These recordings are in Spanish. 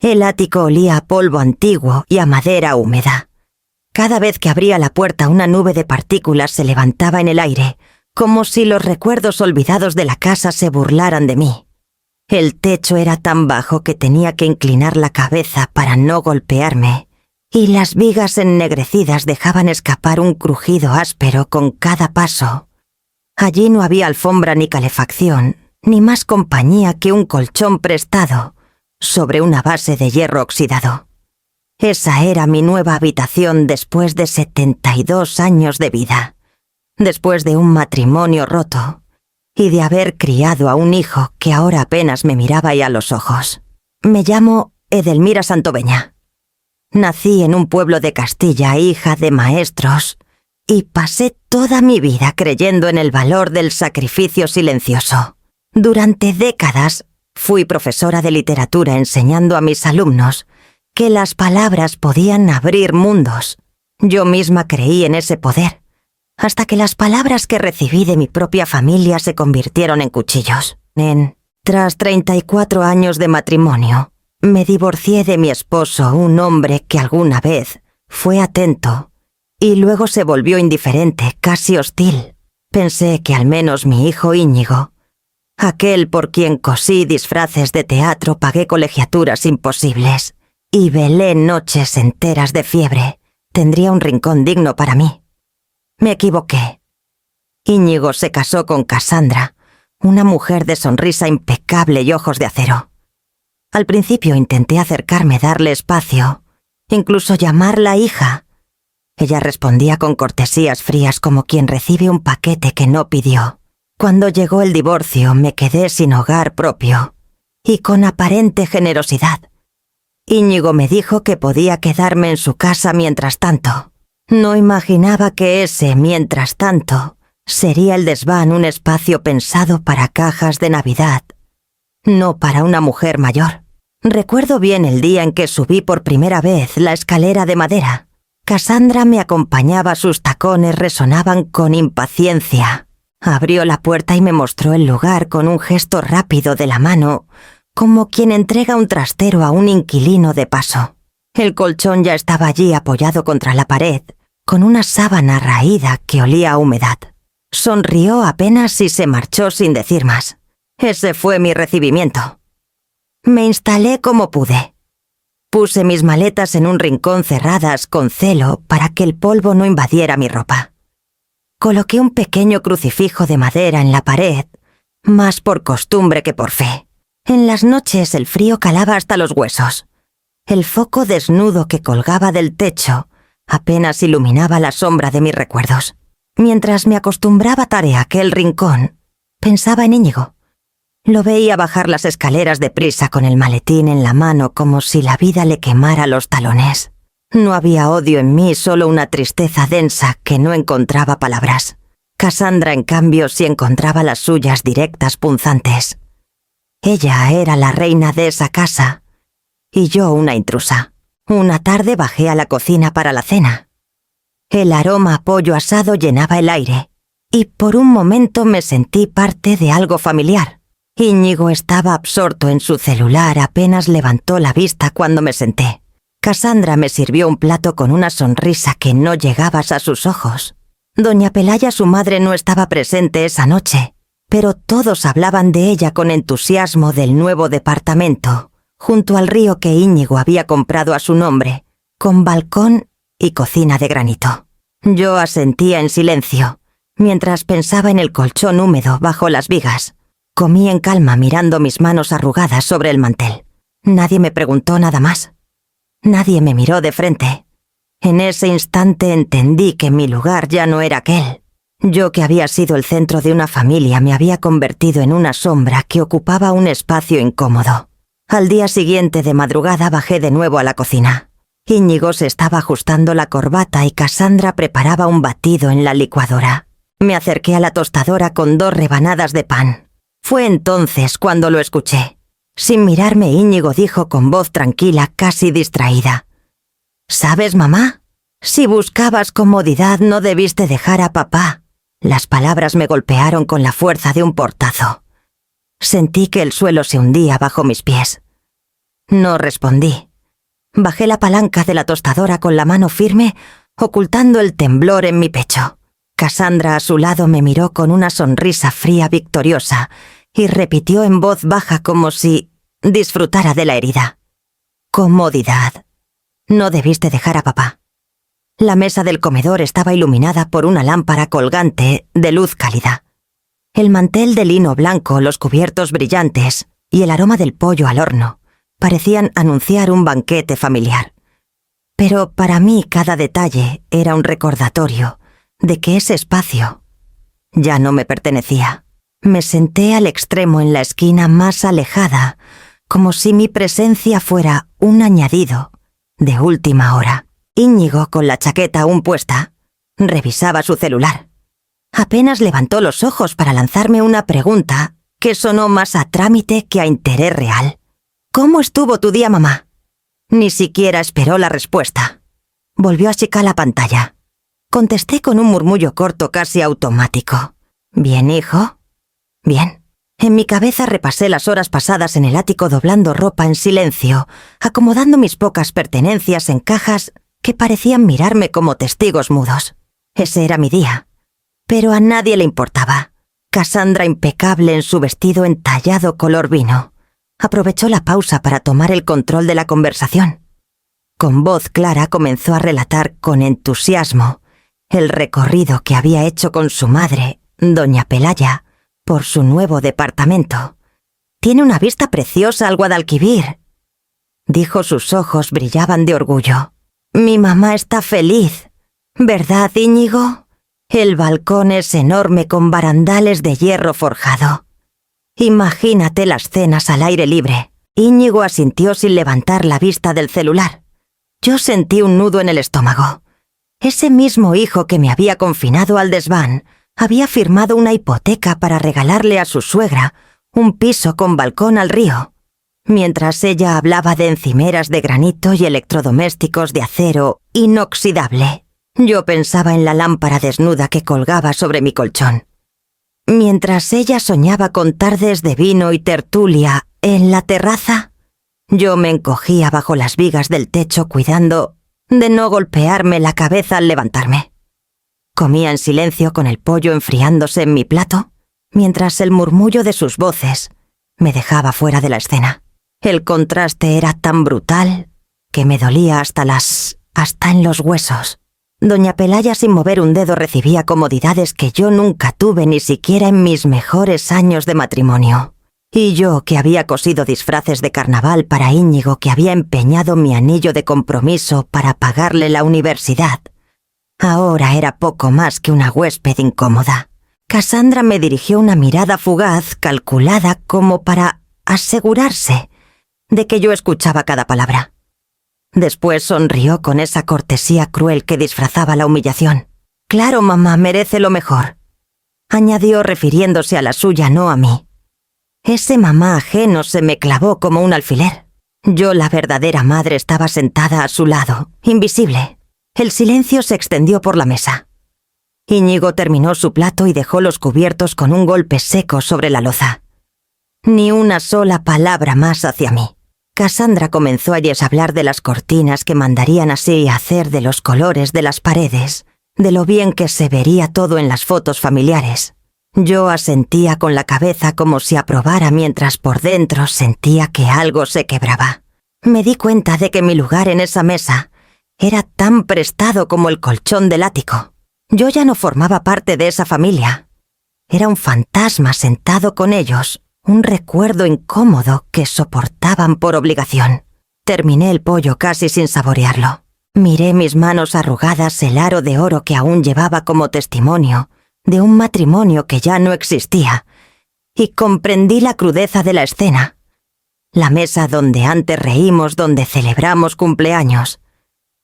El ático olía a polvo antiguo y a madera húmeda. Cada vez que abría la puerta una nube de partículas se levantaba en el aire, como si los recuerdos olvidados de la casa se burlaran de mí. El techo era tan bajo que tenía que inclinar la cabeza para no golpearme, y las vigas ennegrecidas dejaban escapar un crujido áspero con cada paso. Allí no había alfombra ni calefacción, ni más compañía que un colchón prestado sobre una base de hierro oxidado. Esa era mi nueva habitación después de 72 años de vida, después de un matrimonio roto y de haber criado a un hijo que ahora apenas me miraba ya a los ojos. Me llamo Edelmira Santoveña. Nací en un pueblo de Castilla, hija de maestros, y pasé toda mi vida creyendo en el valor del sacrificio silencioso. Durante décadas fui profesora de literatura enseñando a mis alumnos que las palabras podían abrir mundos. Yo misma creí en ese poder, hasta que las palabras que recibí de mi propia familia se convirtieron en cuchillos. Tras 34 años de matrimonio, me divorcié de mi esposo, un hombre que alguna vez fue atento y luego se volvió indiferente, casi hostil. Pensé que al menos mi hijo Íñigo, aquel por quien cosí disfraces de teatro, pagué colegiaturas imposibles y velé noches enteras de fiebre, tendría un rincón digno para mí. Me equivoqué. Íñigo se casó con Cassandra, una mujer de sonrisa impecable y ojos de acero. Al principio intenté acercarme, darle espacio, incluso llamarla hija. Ella respondía con cortesías frías como quien recibe un paquete que no pidió. Cuando llegó el divorcio me quedé sin hogar propio y con aparente generosidad. Íñigo me dijo que podía quedarme en su casa mientras tanto. No imaginaba que ese mientras tanto sería el desván, un espacio pensado para cajas de Navidad, no para una mujer mayor. Recuerdo bien el día en que subí por primera vez la escalera de madera. Cassandra me acompañaba, sus tacones resonaban con impaciencia. Abrió la puerta y me mostró el lugar con un gesto rápido de la mano, como quien entrega un trastero a un inquilino de paso. El colchón ya estaba allí apoyado contra la pared, con una sábana raída que olía a humedad. Sonrió apenas y se marchó sin decir más. Ese fue mi recibimiento. Me instalé como pude. Puse mis maletas en un rincón cerradas con celo para que el polvo no invadiera mi ropa. Coloqué un pequeño crucifijo de madera en la pared, más por costumbre que por fe. En las noches el frío calaba hasta los huesos. El foco desnudo que colgaba del techo apenas iluminaba la sombra de mis recuerdos. Mientras me acostumbraba a tarea aquel rincón, pensaba en Íñigo. Lo veía bajar las escaleras deprisa con el maletín en la mano como si la vida le quemara los talones. No había odio en mí, solo una tristeza densa que no encontraba palabras. Cassandra, en cambio, sí encontraba las suyas directas, punzantes. Ella era la reina de esa casa y yo una intrusa. Una tarde bajé a la cocina para la cena. El aroma a pollo asado llenaba el aire y por un momento me sentí parte de algo familiar. Íñigo estaba absorto en su celular, apenas levantó la vista cuando me senté. Cassandra me sirvió un plato con una sonrisa que no llegaba a sus ojos. Doña Pelaya, su madre, no estaba presente esa noche, pero todos hablaban de ella con entusiasmo del nuevo departamento, junto al río que Íñigo había comprado a su nombre, con balcón y cocina de granito. Yo asentía en silencio, mientras pensaba en el colchón húmedo bajo las vigas. Comí en calma mirando mis manos arrugadas sobre el mantel. Nadie me preguntó nada más. Nadie me miró de frente. En ese instante entendí que mi lugar ya no era aquel. Yo, que había sido el centro de una familia, me había convertido en una sombra que ocupaba un espacio incómodo. Al día siguiente de madrugada bajé de nuevo a la cocina. Íñigo se estaba ajustando la corbata y Cassandra preparaba un batido en la licuadora. Me acerqué a la tostadora con 2 rebanadas de pan. Fue entonces cuando lo escuché. Sin mirarme, Íñigo dijo con voz tranquila, casi distraída: «¿Sabes, mamá? Si buscabas comodidad no debiste dejar a papá». Las palabras me golpearon con la fuerza de un portazo. Sentí que el suelo se hundía bajo mis pies. No respondí. Bajé la palanca de la tostadora con la mano firme, ocultando el temblor en mi pecho. Cassandra a su lado me miró con una sonrisa fría victoriosa y repitió en voz baja como si disfrutara de la herida. Comodidad. No debiste dejar a papá. La mesa del comedor estaba iluminada por una lámpara colgante de luz cálida. El mantel de lino blanco, los cubiertos brillantes y el aroma del pollo al horno parecían anunciar un banquete familiar. Pero para mí cada detalle era un recordatorio de que ese espacio ya no me pertenecía. Me senté al extremo en la esquina más alejada, como si mi presencia fuera un añadido de última hora. Íñigo, con la chaqueta aún puesta, revisaba su celular. Apenas levantó los ojos para lanzarme una pregunta que sonó más a trámite que a interés real. «¿Cómo estuvo tu día, mamá?» Ni siquiera esperó la respuesta. Volvió a achicar la pantalla. Contesté con un murmullo corto casi automático. «¿Bien, hijo?» «Bien». En mi cabeza repasé las horas pasadas en el ático doblando ropa en silencio, acomodando mis pocas pertenencias en cajas que parecían mirarme como testigos mudos. Ese era mi día. Pero a nadie le importaba. Cassandra, impecable en su vestido entallado color vino, aprovechó la pausa para tomar el control de la conversación. Con voz clara comenzó a relatar con entusiasmo el recorrido que había hecho con su madre, doña Pelaya, por su nuevo departamento. «Tiene una vista preciosa al Guadalquivir», dijo. Sus ojos brillaban de orgullo. «Mi mamá está feliz, ¿verdad, Íñigo? El balcón es enorme con barandales de hierro forjado. Imagínate las cenas al aire libre». Íñigo asintió sin levantar la vista del celular. Yo sentí un nudo en el estómago. Ese mismo hijo que me había confinado al desván había firmado una hipoteca para regalarle a su suegra un piso con balcón al río. Mientras ella hablaba de encimeras de granito y electrodomésticos de acero inoxidable, yo pensaba en la lámpara desnuda que colgaba sobre mi colchón. Mientras ella soñaba con tardes de vino y tertulia en la terraza, yo me encogía bajo las vigas del techo cuidando de no golpearme la cabeza al levantarme. Comía en silencio con el pollo enfriándose en mi plato, mientras el murmullo de sus voces me dejaba fuera de la escena. El contraste era tan brutal que me dolía hasta en los huesos. Doña Pelaya, sin mover un dedo, recibía comodidades que yo nunca tuve ni siquiera en mis mejores años de matrimonio. Y yo, que había cosido disfraces de carnaval para Íñigo, que había empeñado mi anillo de compromiso para pagarle la universidad, ahora era poco más que una huésped incómoda. Cassandra me dirigió una mirada fugaz, calculada como para asegurarse de que yo escuchaba cada palabra. Después sonrió con esa cortesía cruel que disfrazaba la humillación. «Claro, mamá, merece lo mejor», añadió refiriéndose a la suya, no a mí. Ese mamá ajeno se me clavó como un alfiler. Yo, la verdadera madre, estaba sentada a su lado, invisible. El silencio se extendió por la mesa. Íñigo terminó su plato y dejó los cubiertos con un golpe seco sobre la loza. Ni una sola palabra más hacia mí. Cassandra comenzó a hablar de las cortinas que mandarían así a hacer, de los colores de las paredes, de lo bien que se vería todo en las fotos familiares. Yo asentía con la cabeza como si aprobara, mientras por dentro sentía que algo se quebraba. Me di cuenta de que mi lugar en esa mesa era tan prestado como el colchón del ático. Yo ya no formaba parte de esa familia. Era un fantasma sentado con ellos, un recuerdo incómodo que soportaban por obligación. Terminé el pollo casi sin saborearlo. Miré mis manos arrugadas, el aro de oro que aún llevaba como testimonio de un matrimonio que ya no existía, y comprendí la crudeza de la escena. La mesa donde antes reímos, donde celebramos cumpleaños,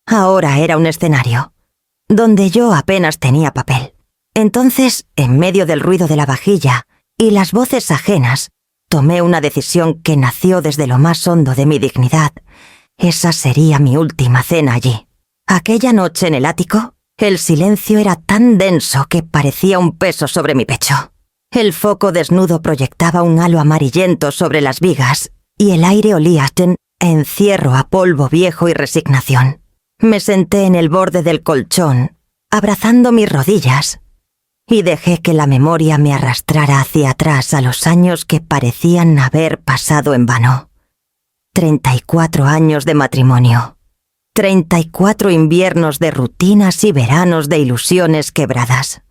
ahora era un escenario, donde yo apenas tenía papel. Entonces, en medio del ruido de la vajilla y las voces ajenas, tomé una decisión que nació desde lo más hondo de mi dignidad. Esa sería mi última cena allí. Aquella noche en el ático, el silencio era tan denso que parecía un peso sobre mi pecho. El foco desnudo proyectaba un halo amarillento sobre las vigas y el aire olía encierro a polvo viejo y resignación. Me senté en el borde del colchón, abrazando mis rodillas, y dejé que la memoria me arrastrara hacia atrás a los años que parecían haber pasado en vano. 34 años de matrimonio. 34 inviernos de rutinas y veranos de ilusiones quebradas.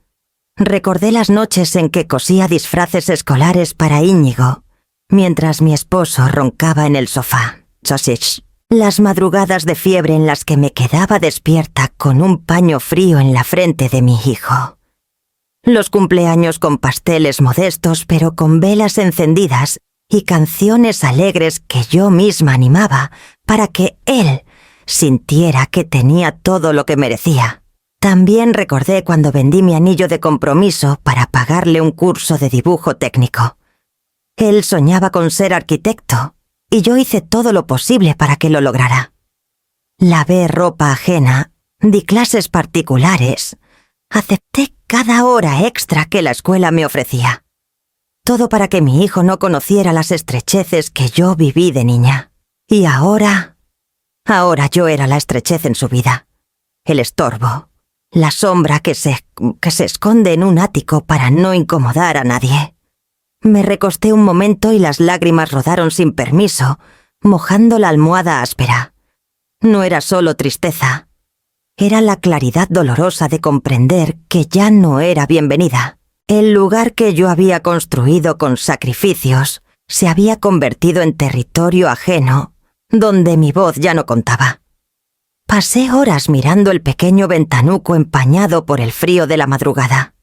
Recordé las noches en que cosía disfraces escolares para Íñigo, mientras mi esposo roncaba en el sofá. Sausage. Las madrugadas de fiebre en las que me quedaba despierta con un paño frío en la frente de mi hijo. Los cumpleaños con pasteles modestos pero con velas encendidas y canciones alegres que yo misma animaba para que él sintiera que tenía todo lo que merecía. También recordé cuando vendí mi anillo de compromiso para pagarle un curso de dibujo técnico. Él soñaba con ser arquitecto y yo hice todo lo posible para que lo lograra. Lavé ropa ajena, di clases particulares, acepté cada hora extra que la escuela me ofrecía. Todo para que mi hijo no conociera las estrecheces que yo viví de niña. Y ahora yo era la estrechez en su vida, el estorbo, la sombra que se esconde en un ático para no incomodar a nadie. Me recosté un momento y las lágrimas rodaron sin permiso, mojando la almohada áspera. No era solo tristeza, era la claridad dolorosa de comprender que ya no era bienvenida. El lugar que yo había construido con sacrificios se había convertido en territorio ajeno, donde mi voz ya no contaba. Pasé horas mirando el pequeño ventanuco empañado por el frío de la madrugada.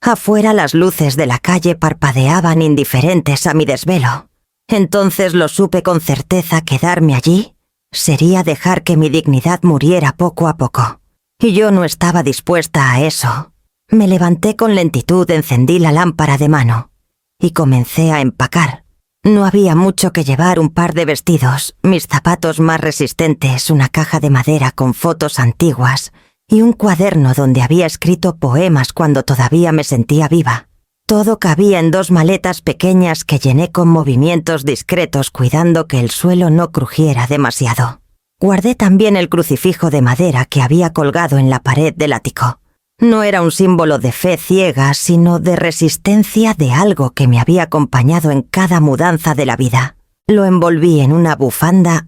Afuera las luces de la calle parpadeaban indiferentes a mi desvelo. Entonces lo supe con certeza: quedarme allí sería dejar que mi dignidad muriera poco a poco. Y yo no estaba dispuesta a eso. Me levanté con lentitud, encendí la lámpara de mano y comencé a empacar. No había mucho que llevar: un par de vestidos, mis zapatos más resistentes, una caja de madera con fotos antiguas y un cuaderno donde había escrito poemas cuando todavía me sentía viva. Todo cabía en 2 maletas pequeñas que llené con movimientos discretos, cuidando que el suelo no crujiera demasiado. Guardé también el crucifijo de madera que había colgado en la pared del ático. No era un símbolo de fe ciega, sino de resistencia de algo que me había acompañado en cada mudanza de la vida. Lo envolví en una bufanda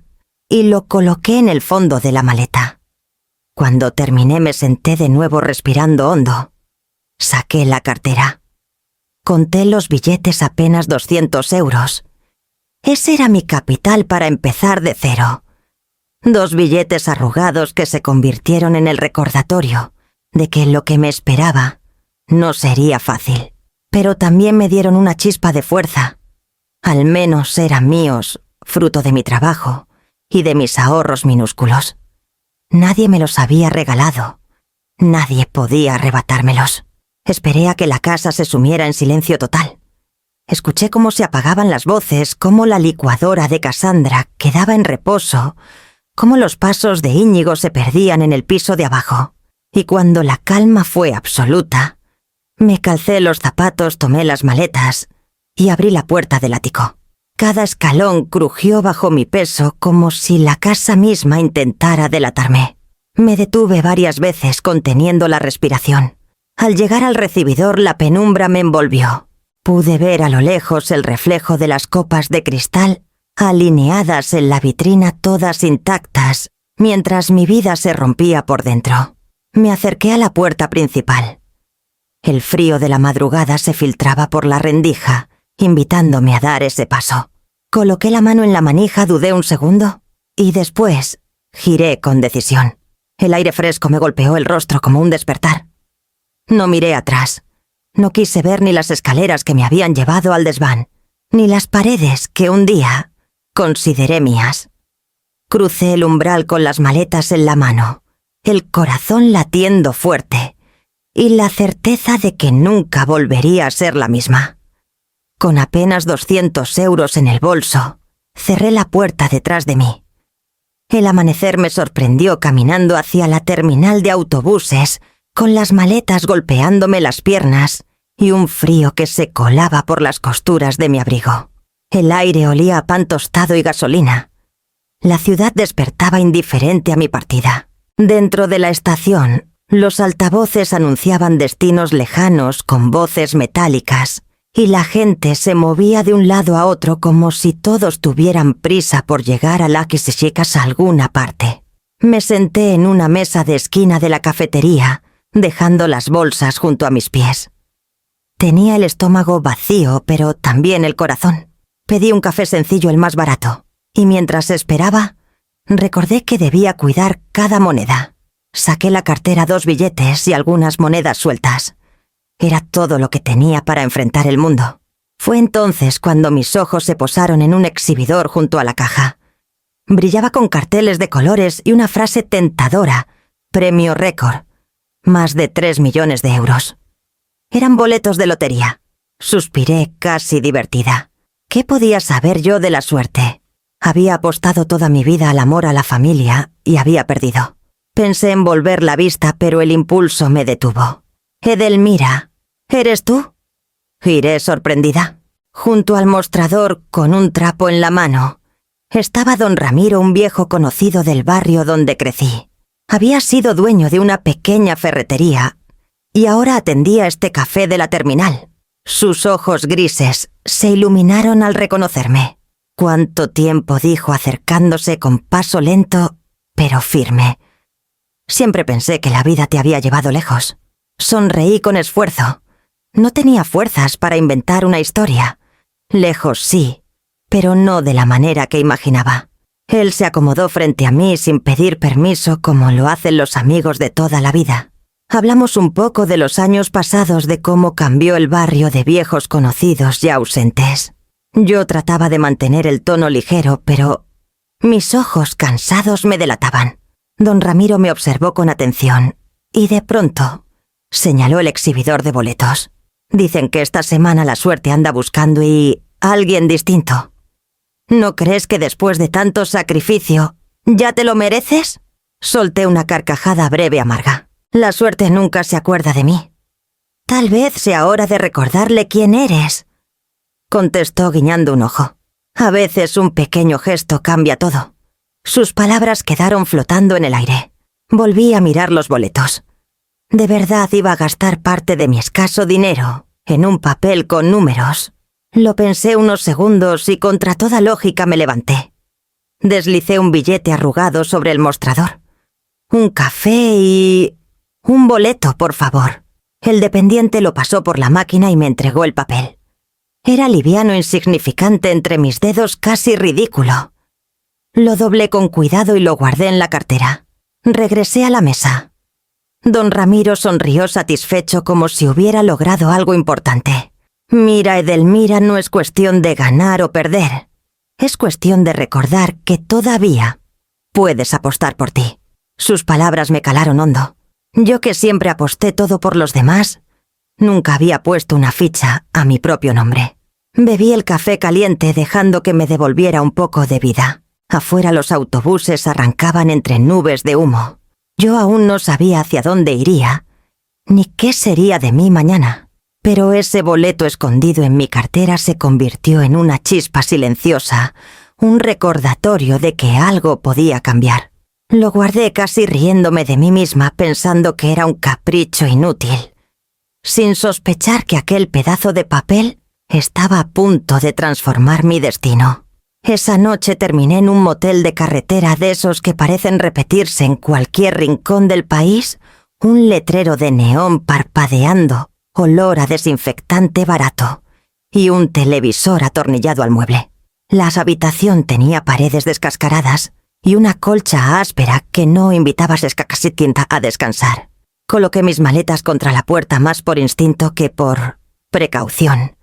y lo coloqué en el fondo de la maleta. Cuando terminé me senté de nuevo respirando hondo. Saqué la cartera. Conté los billetes: apenas 200 euros. Ese era mi capital para empezar de cero. 2 billetes arrugados que se convirtieron en el recordatorio de que lo que me esperaba no sería fácil. Pero también me dieron una chispa de fuerza. Al menos eran míos, fruto de mi trabajo y de mis ahorros minúsculos. Nadie me los había regalado. Nadie podía arrebatármelos. Esperé a que la casa se sumiera en silencio total. Escuché cómo se apagaban las voces, cómo la licuadora de Cassandra quedaba en reposo, cómo los pasos de Íñigo se perdían en el piso de abajo. Y cuando la calma fue absoluta, me calcé los zapatos, tomé las maletas y abrí la puerta del ático. Cada escalón crujió bajo mi peso como si la casa misma intentara delatarme. Me detuve varias veces conteniendo la respiración. Al llegar al recibidor, la penumbra me envolvió. Pude ver a lo lejos el reflejo de las copas de cristal alineadas en la vitrina, todas intactas, mientras mi vida se rompía por dentro. Me acerqué a la puerta principal. El frío de la madrugada se filtraba por la rendija, invitándome a dar ese paso. Coloqué la mano en la manija, dudé un segundo y después giré con decisión. El aire fresco me golpeó el rostro como un despertar. No miré atrás. No quise ver ni las escaleras que me habían llevado al desván, ni las paredes que un día consideré mías. Crucé el umbral con las maletas en la mano, el corazón latiendo fuerte y la certeza de que nunca volvería a ser la misma. Con apenas 200 euros en el bolso, cerré la puerta detrás de mí. El amanecer me sorprendió caminando hacia la terminal de autobuses, con las maletas golpeándome las piernas y un frío que se colaba por las costuras de mi abrigo. El aire olía a pan tostado y gasolina. La ciudad despertaba indiferente a mi partida. Dentro de la estación, los altavoces anunciaban destinos lejanos con voces metálicas, y la gente se movía de un lado a otro como si todos tuvieran prisa por llegar a a alguna parte. Me senté en una mesa de esquina de la cafetería, dejando las bolsas junto a mis pies. Tenía el estómago vacío, pero también el corazón. Pedí un café sencillo, el más barato, y mientras esperaba, recordé que debía cuidar cada moneda. Saqué la cartera, 2 billetes y algunas monedas sueltas. Era todo lo que tenía para enfrentar el mundo. Fue entonces cuando mis ojos se posaron en un exhibidor junto a la caja. Brillaba con carteles de colores y una frase tentadora: premio récord, más de 3 millones de euros. Eran boletos de lotería. Suspiré, casi divertida. ¿Qué podía saber yo de la suerte? Había apostado toda mi vida al amor a la familia y había perdido. Pensé en volver la vista, pero el impulso me detuvo. «Edelmira, ¿eres tú?». Giré sorprendida. Junto al mostrador, con un trapo en la mano, estaba don Ramiro, un viejo conocido del barrio donde crecí. Había sido dueño de una pequeña ferretería y ahora atendía este café de la terminal. Sus ojos grises se iluminaron al reconocerme. «¿Cuánto tiempo?», dijo, acercándose con paso lento, pero firme. «Siempre pensé que la vida te había llevado lejos». Sonreí con esfuerzo. No tenía fuerzas para inventar una historia. Lejos sí, pero no de la manera que imaginaba. Él se acomodó frente a mí sin pedir permiso, como lo hacen los amigos de toda la vida. Hablamos un poco de los años pasados, de cómo cambió el barrio, de viejos conocidos ya ausentes. Yo trataba de mantener el tono ligero, pero mis ojos cansados me delataban. Don Ramiro me observó con atención y de pronto señaló el exhibidor de boletos. «Dicen que esta semana la suerte anda buscando a alguien distinto. ¿No crees que después de tanto sacrificio ya te lo mereces?». Solté una carcajada breve, amarga. «La suerte nunca se acuerda de mí». «Tal vez sea hora de recordarle quién eres», contestó guiñando un ojo. «A veces un pequeño gesto cambia todo». Sus palabras quedaron flotando en el aire. Volví a mirar los boletos. De verdad iba a gastar parte de mi escaso dinero en un papel con números. Lo pensé unos segundos y contra toda lógica me levanté. Deslicé un billete arrugado sobre el mostrador. «Un café y... un boleto, por favor». El dependiente lo pasó por la máquina y me entregó el papel. Era liviano, insignificante entre mis dedos, casi ridículo. Lo doblé con cuidado y lo guardé en la cartera. Regresé a la mesa. Don Ramiro sonrió satisfecho, como si hubiera logrado algo importante. «Mira, Edelmira, no es cuestión de ganar o perder. Es cuestión de recordar que todavía puedes apostar por ti». Sus palabras me calaron hondo. Yo, que siempre aposté todo por los demás, nunca había puesto una ficha a mi propio nombre. Bebí el café caliente, dejando que me devolviera un poco de vida. Afuera los autobuses arrancaban entre nubes de humo. Yo aún no sabía hacia dónde iría, ni qué sería de mí mañana. Pero ese boleto escondido en mi cartera se convirtió en una chispa silenciosa, un recordatorio de que algo podía cambiar. Lo guardé, casi riéndome de mí misma, pensando que era un capricho inútil, sin sospechar que aquel pedazo de papel estaba a punto de transformar mi destino. Esa noche terminé en un motel de carretera, de esos que parecen repetirse en cualquier rincón del país, un letrero de neón parpadeando, olor a desinfectante barato, y un televisor atornillado al mueble. La habitación tenía paredes descascaradas y una colcha áspera que no invitaba a descansar. Coloqué mis maletas contra la puerta, más por instinto que por precaución,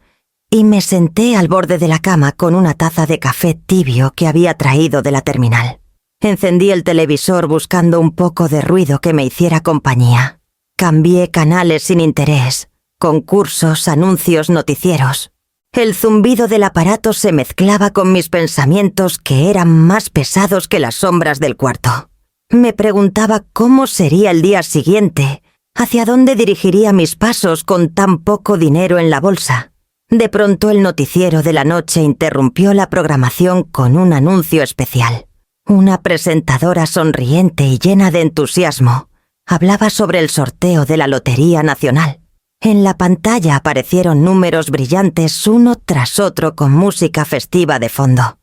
y me senté al borde de la cama con una taza de café tibio que había traído de la terminal. Encendí el televisor buscando un poco de ruido que me hiciera compañía. Cambié canales sin interés, concursos, anuncios, noticieros. El zumbido del aparato se mezclaba con mis pensamientos, que eran más pesados que las sombras del cuarto. Me preguntaba cómo sería el día siguiente, hacia dónde dirigiría mis pasos con tan poco dinero en la bolsa. De pronto el noticiero de la noche interrumpió la programación con un anuncio especial. Una presentadora sonriente y llena de entusiasmo hablaba sobre el sorteo de la Lotería Nacional. En la pantalla aparecieron números brillantes uno tras otro con música festiva de fondo.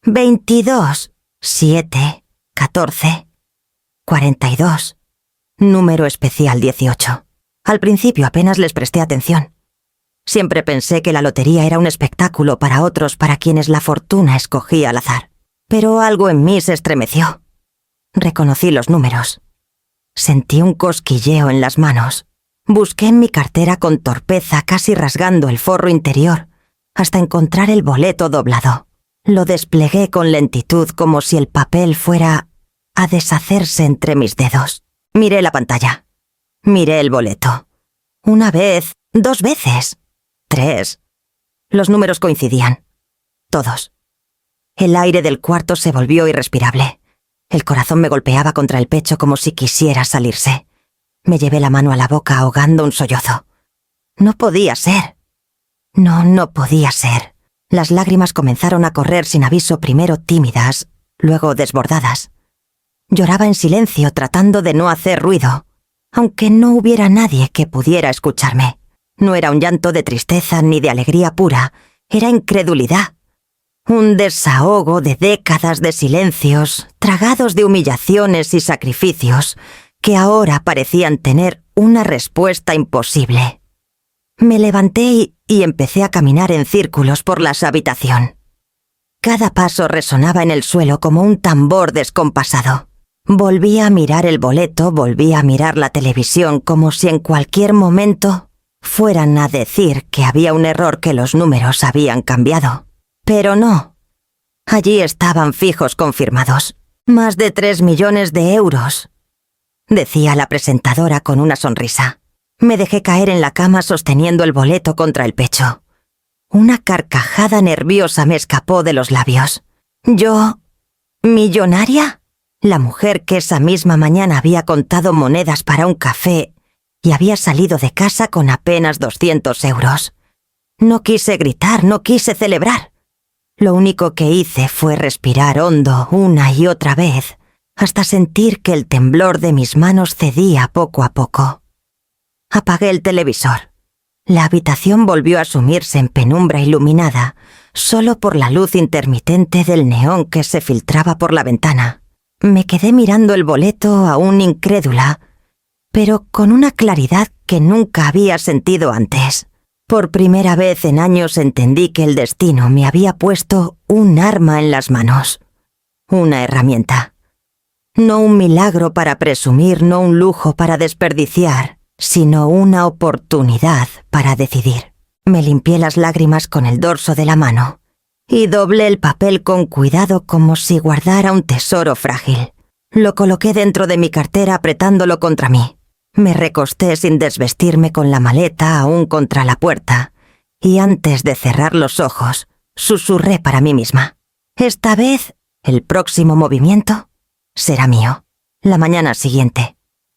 22, 7, 14, 42. Número especial 18. Al principio apenas les presté atención. Siempre pensé que la lotería era un espectáculo para otros para quienes la fortuna escogía al azar. Pero algo en mí se estremeció. Reconocí los números. Sentí un cosquilleo en las manos. Busqué en mi cartera con torpeza, casi rasgando el forro interior, hasta encontrar el boleto doblado. Lo desplegué con lentitud como si el papel fuera a deshacerse entre mis dedos. Miré la pantalla. Miré el boleto. Una vez, 2 veces, 3. Los números coincidían. Todos. El aire del cuarto se volvió irrespirable. El corazón me golpeaba contra el pecho como si quisiera salirse. Me llevé la mano a la boca ahogando un sollozo. No podía ser. No podía ser. Las lágrimas comenzaron a correr sin aviso, primero tímidas, luego desbordadas. Lloraba en silencio tratando de no hacer ruido, aunque no hubiera nadie que pudiera escucharme. No era un llanto de tristeza ni de alegría pura, era incredulidad. Un desahogo de décadas de silencios, tragados de humillaciones y sacrificios, que ahora parecían tener una respuesta imposible. Me levanté y empecé a caminar en círculos por la habitación. Cada paso resonaba en el suelo como un tambor descompasado. Volví a mirar el boleto, volví a mirar la televisión como si en cualquier momento fueran a decir que había un error, que los números habían cambiado. Pero no. Allí estaban fijos confirmados. Más de 3 millones de euros, decía la presentadora con una sonrisa. Me dejé caer en la cama sosteniendo el boleto contra el pecho. Una carcajada nerviosa me escapó de los labios. ¿Yo? ¿Millonaria? La mujer que esa misma mañana había contado monedas para un café y había salido de casa con apenas 200 euros. No quise gritar, no quise celebrar. Lo único que hice fue respirar hondo una y otra vez, hasta sentir que el temblor de mis manos cedía poco a poco. Apagué el televisor. La habitación volvió a sumirse en penumbra iluminada, solo por la luz intermitente del neón que se filtraba por la ventana. Me quedé mirando el boleto aún incrédula, pero con una claridad que nunca había sentido antes. Por primera vez en años entendí que el destino me había puesto un arma en las manos. Una herramienta. No un milagro para presumir, no un lujo para desperdiciar, sino una oportunidad para decidir. Me limpié las lágrimas con el dorso de la mano y doblé el papel con cuidado como si guardara un tesoro frágil. Lo coloqué dentro de mi cartera apretándolo contra mí. Me recosté sin desvestirme con la maleta aún contra la puerta y antes de cerrar los ojos, susurré para mí misma. Esta vez, el próximo movimiento será mío. La mañana siguiente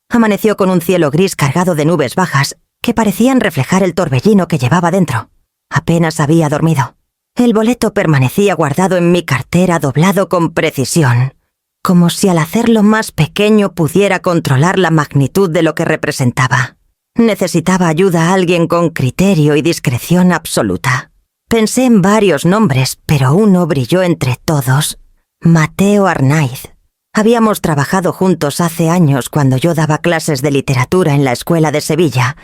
amaneció con un cielo gris cargado de nubes bajas que parecían reflejar el torbellino que llevaba dentro. Apenas había dormido. El boleto permanecía guardado en mi cartera doblado con precisión, como si al hacerlo más pequeño pudiera controlar la magnitud de lo que representaba. Necesitaba ayuda a alguien con criterio y discreción absoluta. Pensé en varios nombres, pero uno brilló entre todos: Mateo Arnaiz. Habíamos trabajado juntos hace años cuando yo daba clases de literatura en la escuela de Sevilla,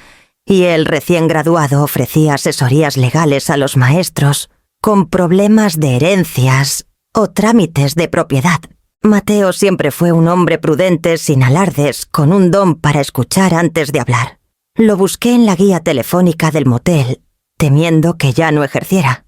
y el recién graduado ofrecía asesorías legales a los maestros con problemas de herencias o trámites de propiedad. Mateo siempre fue un hombre prudente, sin alardes, con un don para escuchar antes de hablar. Lo busqué en la guía telefónica del motel, temiendo que ya no ejerciera.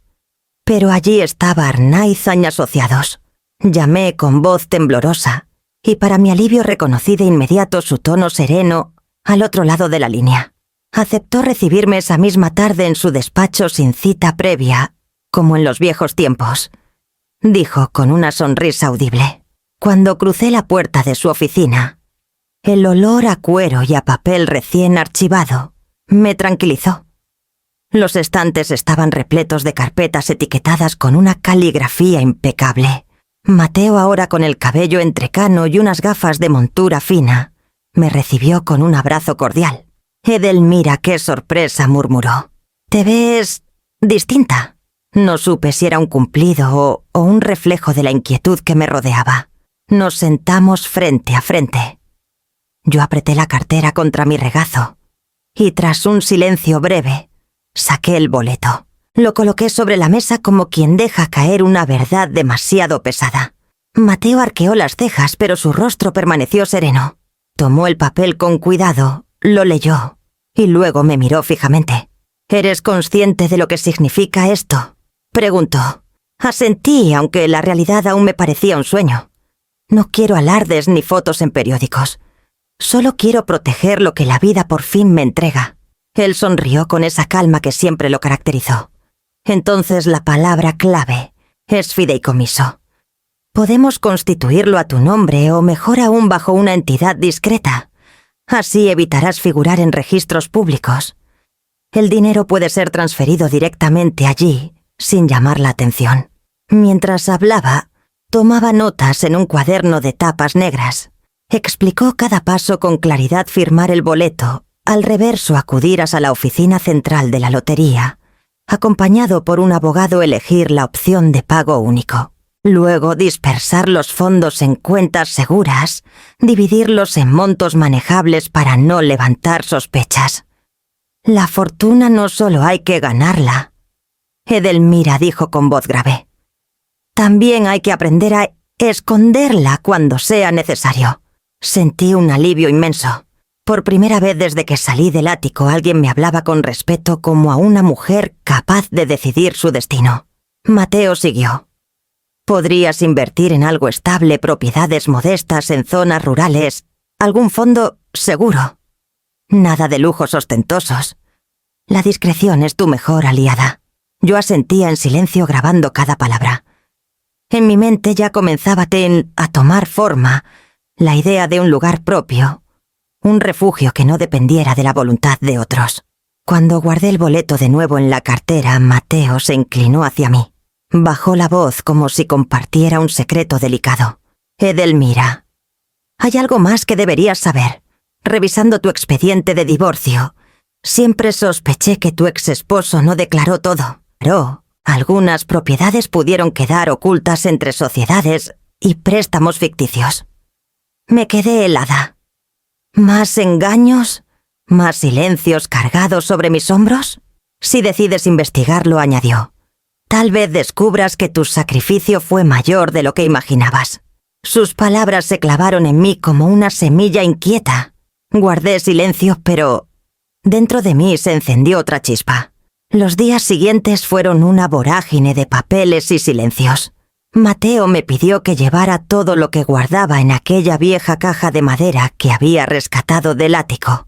Pero allí estaba Arnaiz Asociados. Llamé con voz temblorosa, y para mi alivio reconocí de inmediato su tono sereno al otro lado de la línea. Aceptó recibirme esa misma tarde en su despacho sin cita previa, como en los viejos tiempos. Dijo con una sonrisa audible. Cuando crucé la puerta de su oficina, el olor a cuero y a papel recién archivado me tranquilizó. Los estantes estaban repletos de carpetas etiquetadas con una caligrafía impecable. Mateo, ahora con el cabello entrecano y unas gafas de montura fina, me recibió con un abrazo cordial. «Edelmira, qué sorpresa», murmuró. «Te ves distinta». No supe si era un cumplido o un reflejo de la inquietud que me rodeaba. Nos sentamos frente a frente. Yo apreté la cartera contra mi regazo y, tras un silencio breve, saqué el boleto. Lo coloqué sobre la mesa como quien deja caer una verdad demasiado pesada. Mateo arqueó las cejas, pero su rostro permaneció sereno. Tomó el papel con cuidado, lo leyó y luego me miró fijamente. «¿Eres consciente de lo que significa esto?», preguntó. Asentí, aunque la realidad aún me parecía un sueño. No quiero alardes ni fotos en periódicos. Solo quiero proteger lo que la vida por fin me entrega. Él sonrió con esa calma que siempre lo caracterizó. Entonces la palabra clave es fideicomiso. Podemos constituirlo a tu nombre o mejor aún bajo una entidad discreta. Así evitarás figurar en registros públicos. El dinero puede ser transferido directamente allí, sin llamar la atención. Mientras hablaba, tomaba notas en un cuaderno de tapas negras. Explicó cada paso con claridad: firmar el boleto, al reverso acudir hasta la oficina central de la lotería, acompañado por un abogado elegir la opción de pago único. Luego dispersar los fondos en cuentas seguras, dividirlos en montos manejables para no levantar sospechas. La fortuna no solo hay que ganarla, Edelmira dijo con voz grave. También hay que aprender a esconderla cuando sea necesario. Sentí un alivio inmenso. Por primera vez desde que salí del ático, alguien me hablaba con respeto como a una mujer capaz de decidir su destino. Mateo siguió. Podrías invertir en algo estable, propiedades modestas en zonas rurales, algún fondo seguro. Nada de lujos ostentosos. La discreción es tu mejor aliada. Yo asentía en silencio, grabando cada palabra. En mi mente ya comenzaba a tomar forma la idea de un lugar propio, un refugio que no dependiera de la voluntad de otros. Cuando guardé el boleto de nuevo en la cartera, Mateo se inclinó hacia mí. Bajó la voz como si compartiera un secreto delicado. Edelmira, hay algo más que deberías saber. Revisando tu expediente de divorcio, siempre sospeché que tu exesposo no declaró todo. Pero algunas propiedades pudieron quedar ocultas entre sociedades y préstamos ficticios. Me quedé helada. ¿Más engaños? ¿Más silencios cargados sobre mis hombros? Si decides investigarlo, añadió, tal vez descubras que tu sacrificio fue mayor de lo que imaginabas. Sus palabras se clavaron en mí como una semilla inquieta. Guardé silencio, pero dentro de mí se encendió otra chispa. Los días siguientes fueron una vorágine de papeles y silencios. Mateo me pidió que llevara todo lo que guardaba en aquella vieja caja de madera que había rescatado del ático.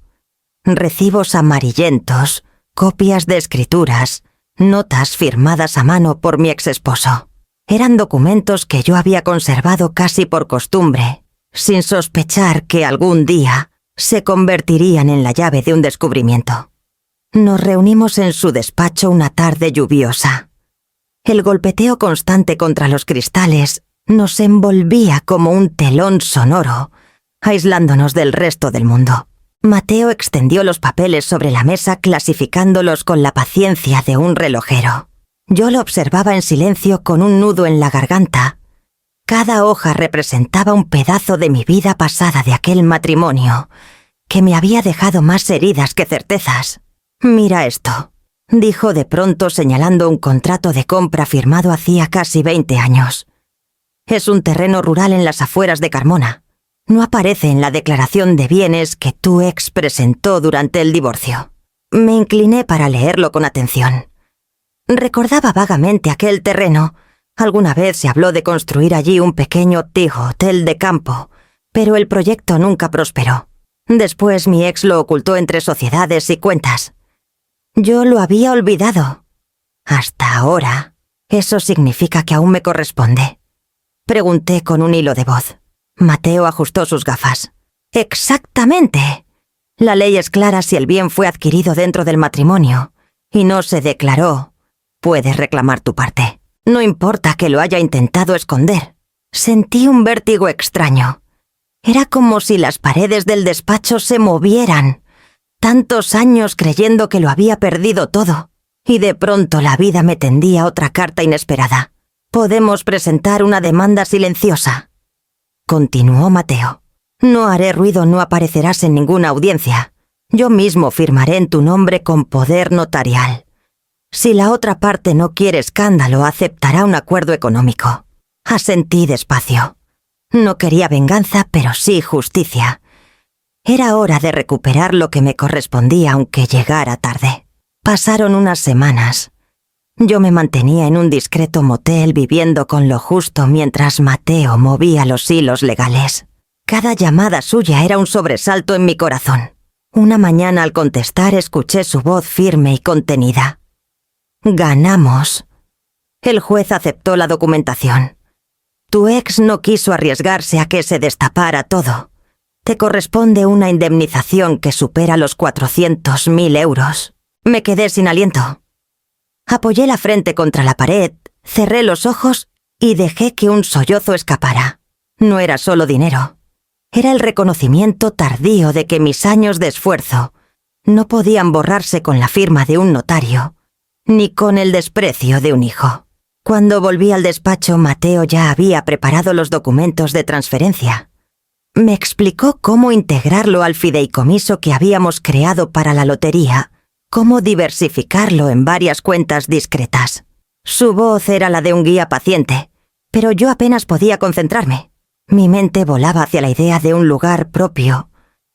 Recibos amarillentos, copias de escrituras, notas firmadas a mano por mi exesposo. Eran documentos que yo había conservado casi por costumbre, sin sospechar que algún día se convertirían en la llave de un descubrimiento. Nos reunimos en su despacho una tarde lluviosa. El golpeteo constante contra los cristales nos envolvía como un telón sonoro, aislándonos del resto del mundo. Mateo extendió los papeles sobre la mesa, clasificándolos con la paciencia de un relojero. Yo lo observaba en silencio con un nudo en la garganta. Cada hoja representaba un pedazo de mi vida pasada, de aquel matrimonio que me había dejado más heridas que certezas. «Mira esto», dijo de pronto, señalando un contrato de compra firmado hacía casi 20 años. Es un terreno rural en las afueras de Carmona. No aparece en la declaración de bienes que tu ex presentó durante el divorcio. Me incliné para leerlo con atención. Recordaba vagamente aquel terreno. Alguna vez se habló de construir allí un pequeño hotel de campo, pero el proyecto nunca prosperó. Después mi ex lo ocultó entre sociedades y cuentas. Yo lo había olvidado. Hasta ahora. ¿Eso significa que aún me corresponde?, pregunté con un hilo de voz. Mateo ajustó sus gafas. «Exactamente. La ley es clara: si el bien fue adquirido dentro del matrimonio y no se declaró, puedes reclamar tu parte. No importa que lo haya intentado esconder». Sentí un vértigo extraño. Era como si las paredes del despacho se movieran. Tantos años creyendo que lo había perdido todo. Y de pronto la vida me tendía otra carta inesperada. Podemos presentar una demanda silenciosa. Continuó Mateo. No haré ruido, no aparecerás en ninguna audiencia. Yo mismo firmaré en tu nombre con poder notarial. Si la otra parte no quiere escándalo, aceptará un acuerdo económico. Asentí despacio. No quería venganza, pero sí justicia. Era hora de recuperar lo que me correspondía, aunque llegara tarde. Pasaron unas semanas. Yo me mantenía en un discreto motel viviendo con lo justo mientras Mateo movía los hilos legales. Cada llamada suya era un sobresalto en mi corazón. Una mañana al contestar escuché su voz firme y contenida. «Ganamos». El juez aceptó la documentación. Tu ex no quiso arriesgarse a que se destapara todo. Te corresponde una indemnización que supera los 400.000 euros. Me quedé sin aliento. Apoyé la frente contra la pared, cerré los ojos y dejé que un sollozo escapara. No era solo dinero. Era el reconocimiento tardío de que mis años de esfuerzo no podían borrarse con la firma de un notario, ni con el desprecio de un hijo. Cuando volví al despacho, Mateo ya había preparado los documentos de transferencia. Me explicó cómo integrarlo al fideicomiso que habíamos creado para la lotería, cómo diversificarlo en varias cuentas discretas. Su voz era la de un guía paciente, pero yo apenas podía concentrarme. Mi mente volaba hacia la idea de un lugar propio,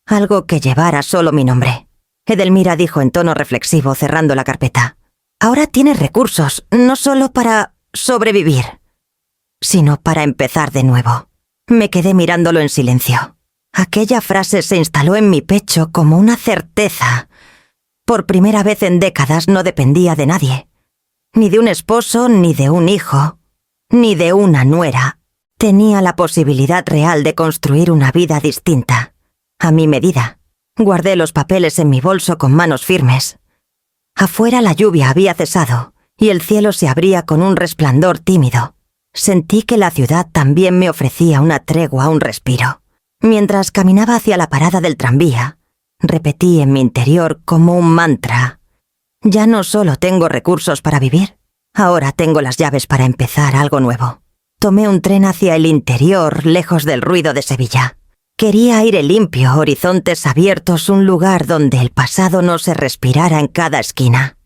algo que llevara solo mi nombre. Edelmira dijo en tono reflexivo, cerrando la carpeta. Ahora tienes recursos, no solo para sobrevivir, sino para empezar de nuevo. Me quedé mirándolo en silencio. Aquella frase se instaló en mi pecho como una certeza. Por primera vez en décadas no dependía de nadie. Ni de un esposo, ni de un hijo, ni de una nuera. Tenía la posibilidad real de construir una vida distinta, a mi medida. Guardé los papeles en mi bolso con manos firmes. Afuera la lluvia había cesado y el cielo se abría con un resplandor tímido. Sentí que la ciudad también me ofrecía una tregua, un respiro. Mientras caminaba hacia la parada del tranvía, repetí en mi interior como un mantra. Ya no solo tengo recursos para vivir, ahora tengo las llaves para empezar algo nuevo. Tomé un tren hacia el interior, lejos del ruido de Sevilla. Quería aire limpio, horizontes abiertos, un lugar donde el pasado no se respirara en cada esquina.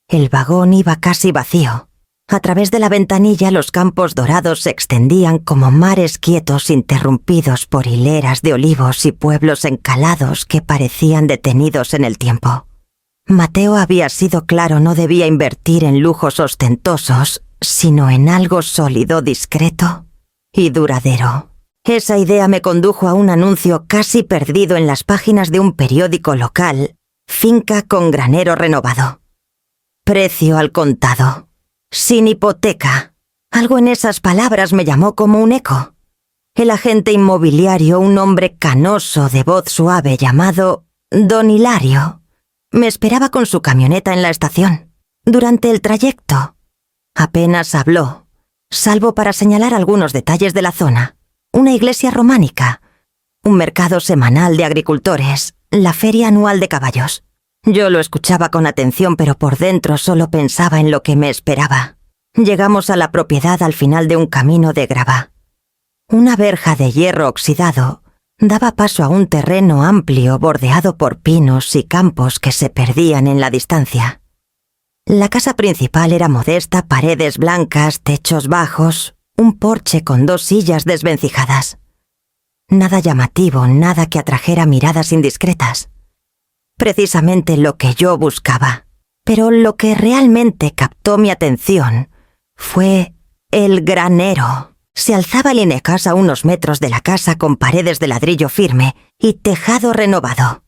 El vagón iba casi vacío. A través de la ventanilla los campos dorados se extendían como mares quietos interrumpidos por hileras de olivos y pueblos encalados que parecían detenidos en el tiempo. Mateo había sido claro, no debía invertir en lujos ostentosos, sino en algo sólido, discreto y duradero. Esa idea me condujo a un anuncio casi perdido en las páginas de un periódico local, finca con granero renovado. Precio al contado. Sin hipoteca. Algo en esas palabras me llamó como un eco. El agente inmobiliario, un hombre canoso de voz suave llamado Don Hilario, me esperaba con su camioneta en la estación. Durante el trayecto, apenas habló, salvo para señalar algunos detalles de la zona. Una iglesia románica, un mercado semanal de agricultores, la feria anual de caballos. Yo lo escuchaba con atención, pero por dentro solo pensaba en lo que me esperaba. Llegamos a la propiedad al final de un camino de grava. Una verja de hierro oxidado daba paso a un terreno amplio bordeado por pinos y campos que se perdían en la distancia. La casa principal era modesta, paredes blancas, techos bajos, un porche con 2 sillas desvencijadas. Nada llamativo, nada que atrajera miradas indiscretas. Precisamente lo que yo buscaba. Pero lo que realmente captó mi atención fue el granero. Se alzaba el Inecas a unos metros de la casa con paredes de ladrillo firme y tejado renovado.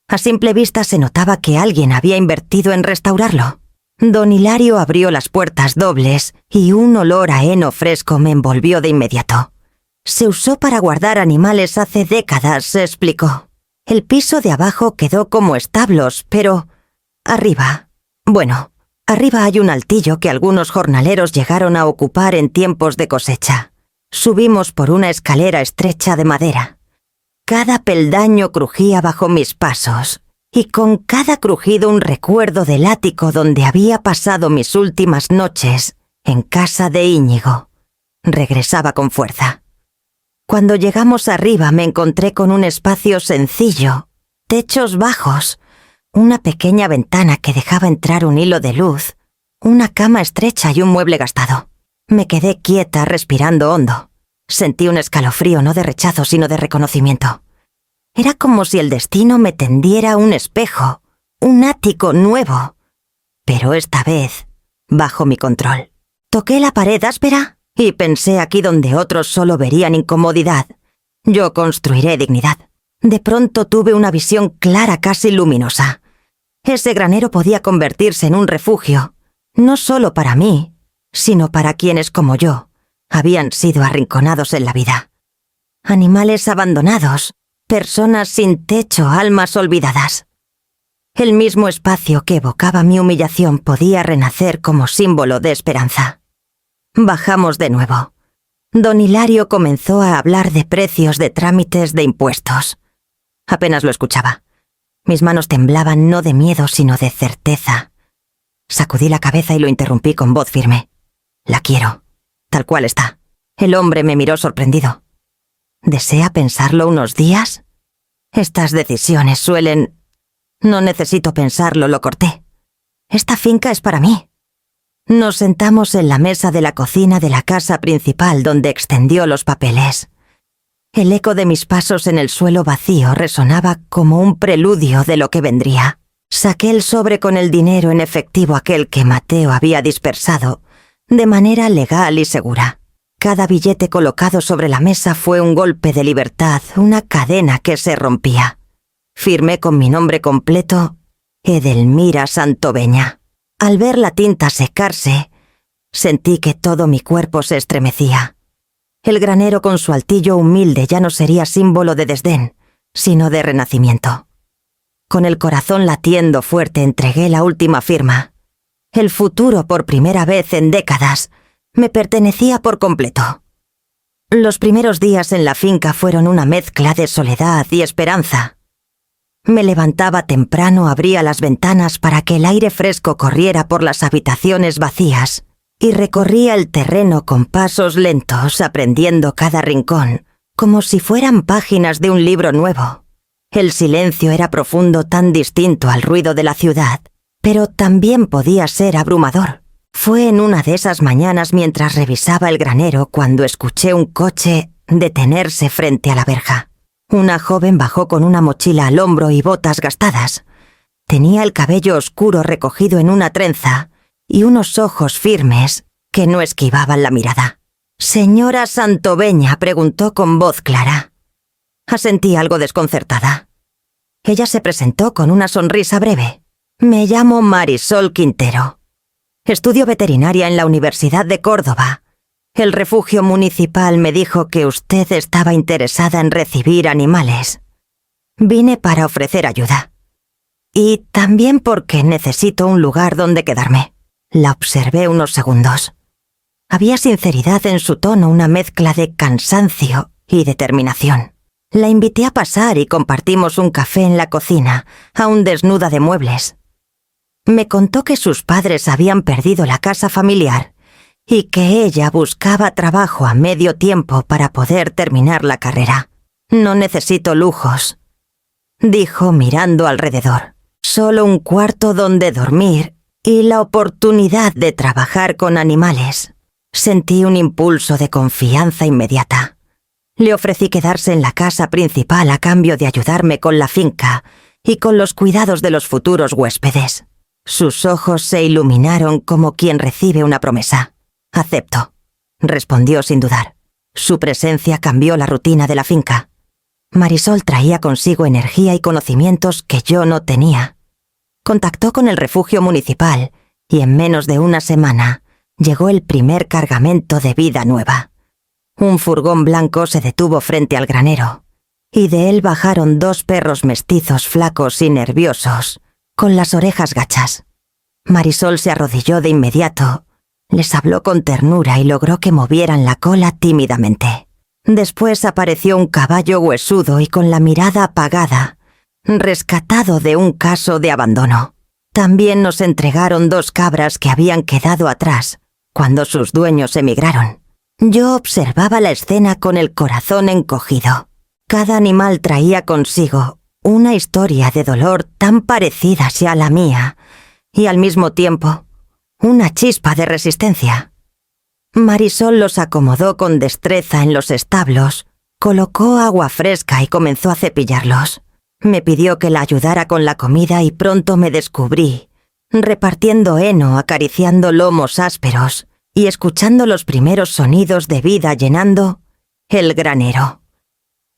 A simple vista se notaba que alguien había invertido en restaurarlo. Don Hilario abrió las puertas dobles y un olor a heno fresco me envolvió de inmediato. Se usó para guardar animales hace décadas, se explicó. El piso de abajo quedó como establos, pero arriba hay un altillo que algunos jornaleros llegaron a ocupar en tiempos de cosecha. Subimos por una escalera estrecha de madera. Cada peldaño crujía bajo mis pasos, y con cada crujido un recuerdo del ático donde había pasado mis últimas noches, en casa de Íñigo. Regresaba con fuerza. Cuando llegamos arriba me encontré con un espacio sencillo, techos bajos, una pequeña ventana que dejaba entrar un hilo de luz, una cama estrecha y un mueble gastado. Me quedé quieta, respirando hondo. Sentí un escalofrío no de rechazo, sino de reconocimiento. Era como si el destino me tendiera un espejo, un ático nuevo, pero esta vez bajo mi control. Toqué la pared áspera y pensé: aquí donde otros solo verían incomodidad, yo construiré dignidad. De pronto tuve una visión clara, casi luminosa. Ese granero podía convertirse en un refugio, no solo para mí, sino para quienes como yo habían sido arrinconados en la vida. Animales abandonados, personas sin techo, almas olvidadas. El mismo espacio que evocaba mi humillación podía renacer como símbolo de esperanza. Bajamos de nuevo. Don Hilario comenzó a hablar de precios de trámites de impuestos. Apenas lo escuchaba. Mis manos temblaban no de miedo, sino de certeza. Sacudí la cabeza y lo interrumpí con voz firme. La quiero, tal cual está. El hombre me miró sorprendido. ¿Desea pensarlo unos días? Estas decisiones suelen... No necesito pensarlo, lo corté. Esta finca es para mí. Nos sentamos en la mesa de la cocina de la casa principal, donde extendió los papeles. El eco de mis pasos en el suelo vacío resonaba como un preludio de lo que vendría. Saqué el sobre con el dinero en efectivo, aquel que Mateo había dispersado, de manera legal y segura. Cada billete colocado sobre la mesa fue un golpe de libertad, una cadena que se rompía. Firmé con mi nombre completo: Edelmira Santoveña. Al ver la tinta secarse, sentí que todo mi cuerpo se estremecía. El granero con su altillo humilde ya no sería símbolo de desdén, sino de renacimiento. Con el corazón latiendo fuerte entregué la última firma. El futuro, por primera vez en décadas, me pertenecía por completo. Los primeros días en la finca fueron una mezcla de soledad y esperanza. Me levantaba temprano, abría las ventanas para que el aire fresco corriera por las habitaciones vacías y recorría el terreno con pasos lentos, aprendiendo cada rincón, como si fueran páginas de un libro nuevo. El silencio era profundo, tan distinto al ruido de la ciudad, pero también podía ser abrumador. Fue en una de esas mañanas, mientras revisaba el granero, cuando escuché un coche detenerse frente a la verja. Una joven bajó con una mochila al hombro y botas gastadas. Tenía el cabello oscuro recogido en una trenza y unos ojos firmes que no esquivaban la mirada. «¿Señora Santoveña?», preguntó con voz clara. Asentí, algo desconcertada. Ella se presentó con una sonrisa breve. «Me llamo Marisol Quintero. Estudio veterinaria en la Universidad de Córdoba. El refugio municipal me dijo que usted estaba interesada en recibir animales. Vine para ofrecer ayuda. Y también porque necesito un lugar donde quedarme». La observé unos segundos. Había sinceridad en su tono, una mezcla de cansancio y determinación. La invité a pasar y compartimos un café en la cocina, aún desnuda de muebles. Me contó que sus padres habían perdido la casa familiar y que ella buscaba trabajo a medio tiempo para poder terminar la carrera. «No necesito lujos», dijo mirando alrededor. «Solo un cuarto donde dormir y la oportunidad de trabajar con animales». Sentí un impulso de confianza inmediata. Le ofrecí quedarse en la casa principal a cambio de ayudarme con la finca y con los cuidados de los futuros huéspedes. Sus ojos se iluminaron como quien recibe una promesa. «Acepto», respondió sin dudar. Su presencia cambió la rutina de la finca. Marisol traía consigo energía y conocimientos que yo no tenía. Contactó con el refugio municipal y en menos de una semana llegó el primer cargamento de vida nueva. Un furgón blanco se detuvo frente al granero y de él bajaron 2 perros mestizos flacos y nerviosos, con las orejas gachas. Marisol se arrodilló de inmediato Les habló con ternura y logró que movieran la cola tímidamente. Después apareció un caballo huesudo y con la mirada apagada, rescatado de un caso de abandono. También nos entregaron 2 cabras que habían quedado atrás cuando sus dueños emigraron. Yo observaba la escena con el corazón encogido. Cada animal traía consigo una historia de dolor tan parecida a la mía y al mismo tiempo una chispa de resistencia. Marisol los acomodó con destreza en los establos, colocó agua fresca y comenzó a cepillarlos. Me pidió que la ayudara con la comida y pronto me descubrí, repartiendo heno, acariciando lomos ásperos y escuchando los primeros sonidos de vida llenando el granero.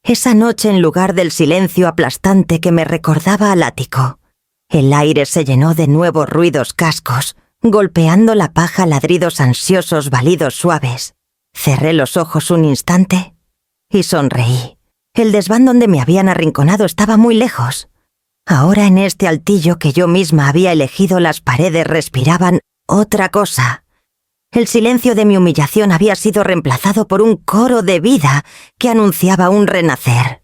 Esa noche, en lugar del silencio aplastante que me recordaba al ático, el aire se llenó de nuevos ruidos cascos, golpeando la paja, ladridos ansiosos, balidos suaves. Cerré los ojos un instante y sonreí. El desván donde me habían arrinconado estaba muy lejos. Ahora en este altillo que yo misma había elegido, las paredes respiraban otra cosa. El silencio de mi humillación había sido reemplazado por un coro de vida que anunciaba un renacer.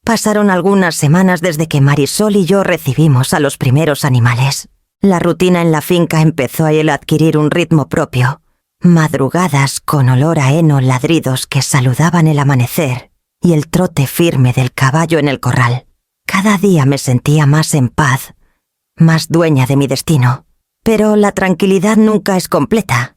Pasaron algunas semanas desde que Marisol y yo recibimos a los primeros animales. La rutina en la finca empezó a adquirir un ritmo propio. Madrugadas con olor a heno, ladridos que saludaban el amanecer y el trote firme del caballo en el corral. Cada día me sentía más en paz, más dueña de mi destino. Pero la tranquilidad nunca es completa.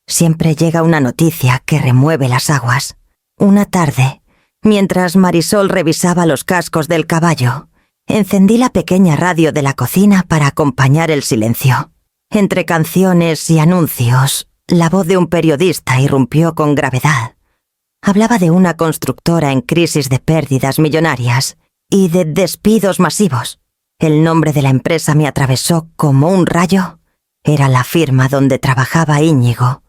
Siempre llega una noticia que remueve las aguas. Una tarde, mientras Marisol revisaba los cascos del caballo, encendí la pequeña radio de la cocina para acompañar el silencio. Entre canciones y anuncios, la voz de un periodista irrumpió con gravedad. Hablaba de una constructora en crisis de pérdidas millonarias y de despidos masivos. El nombre de la empresa me atravesó como un rayo. Era la firma donde trabajaba Íñigo,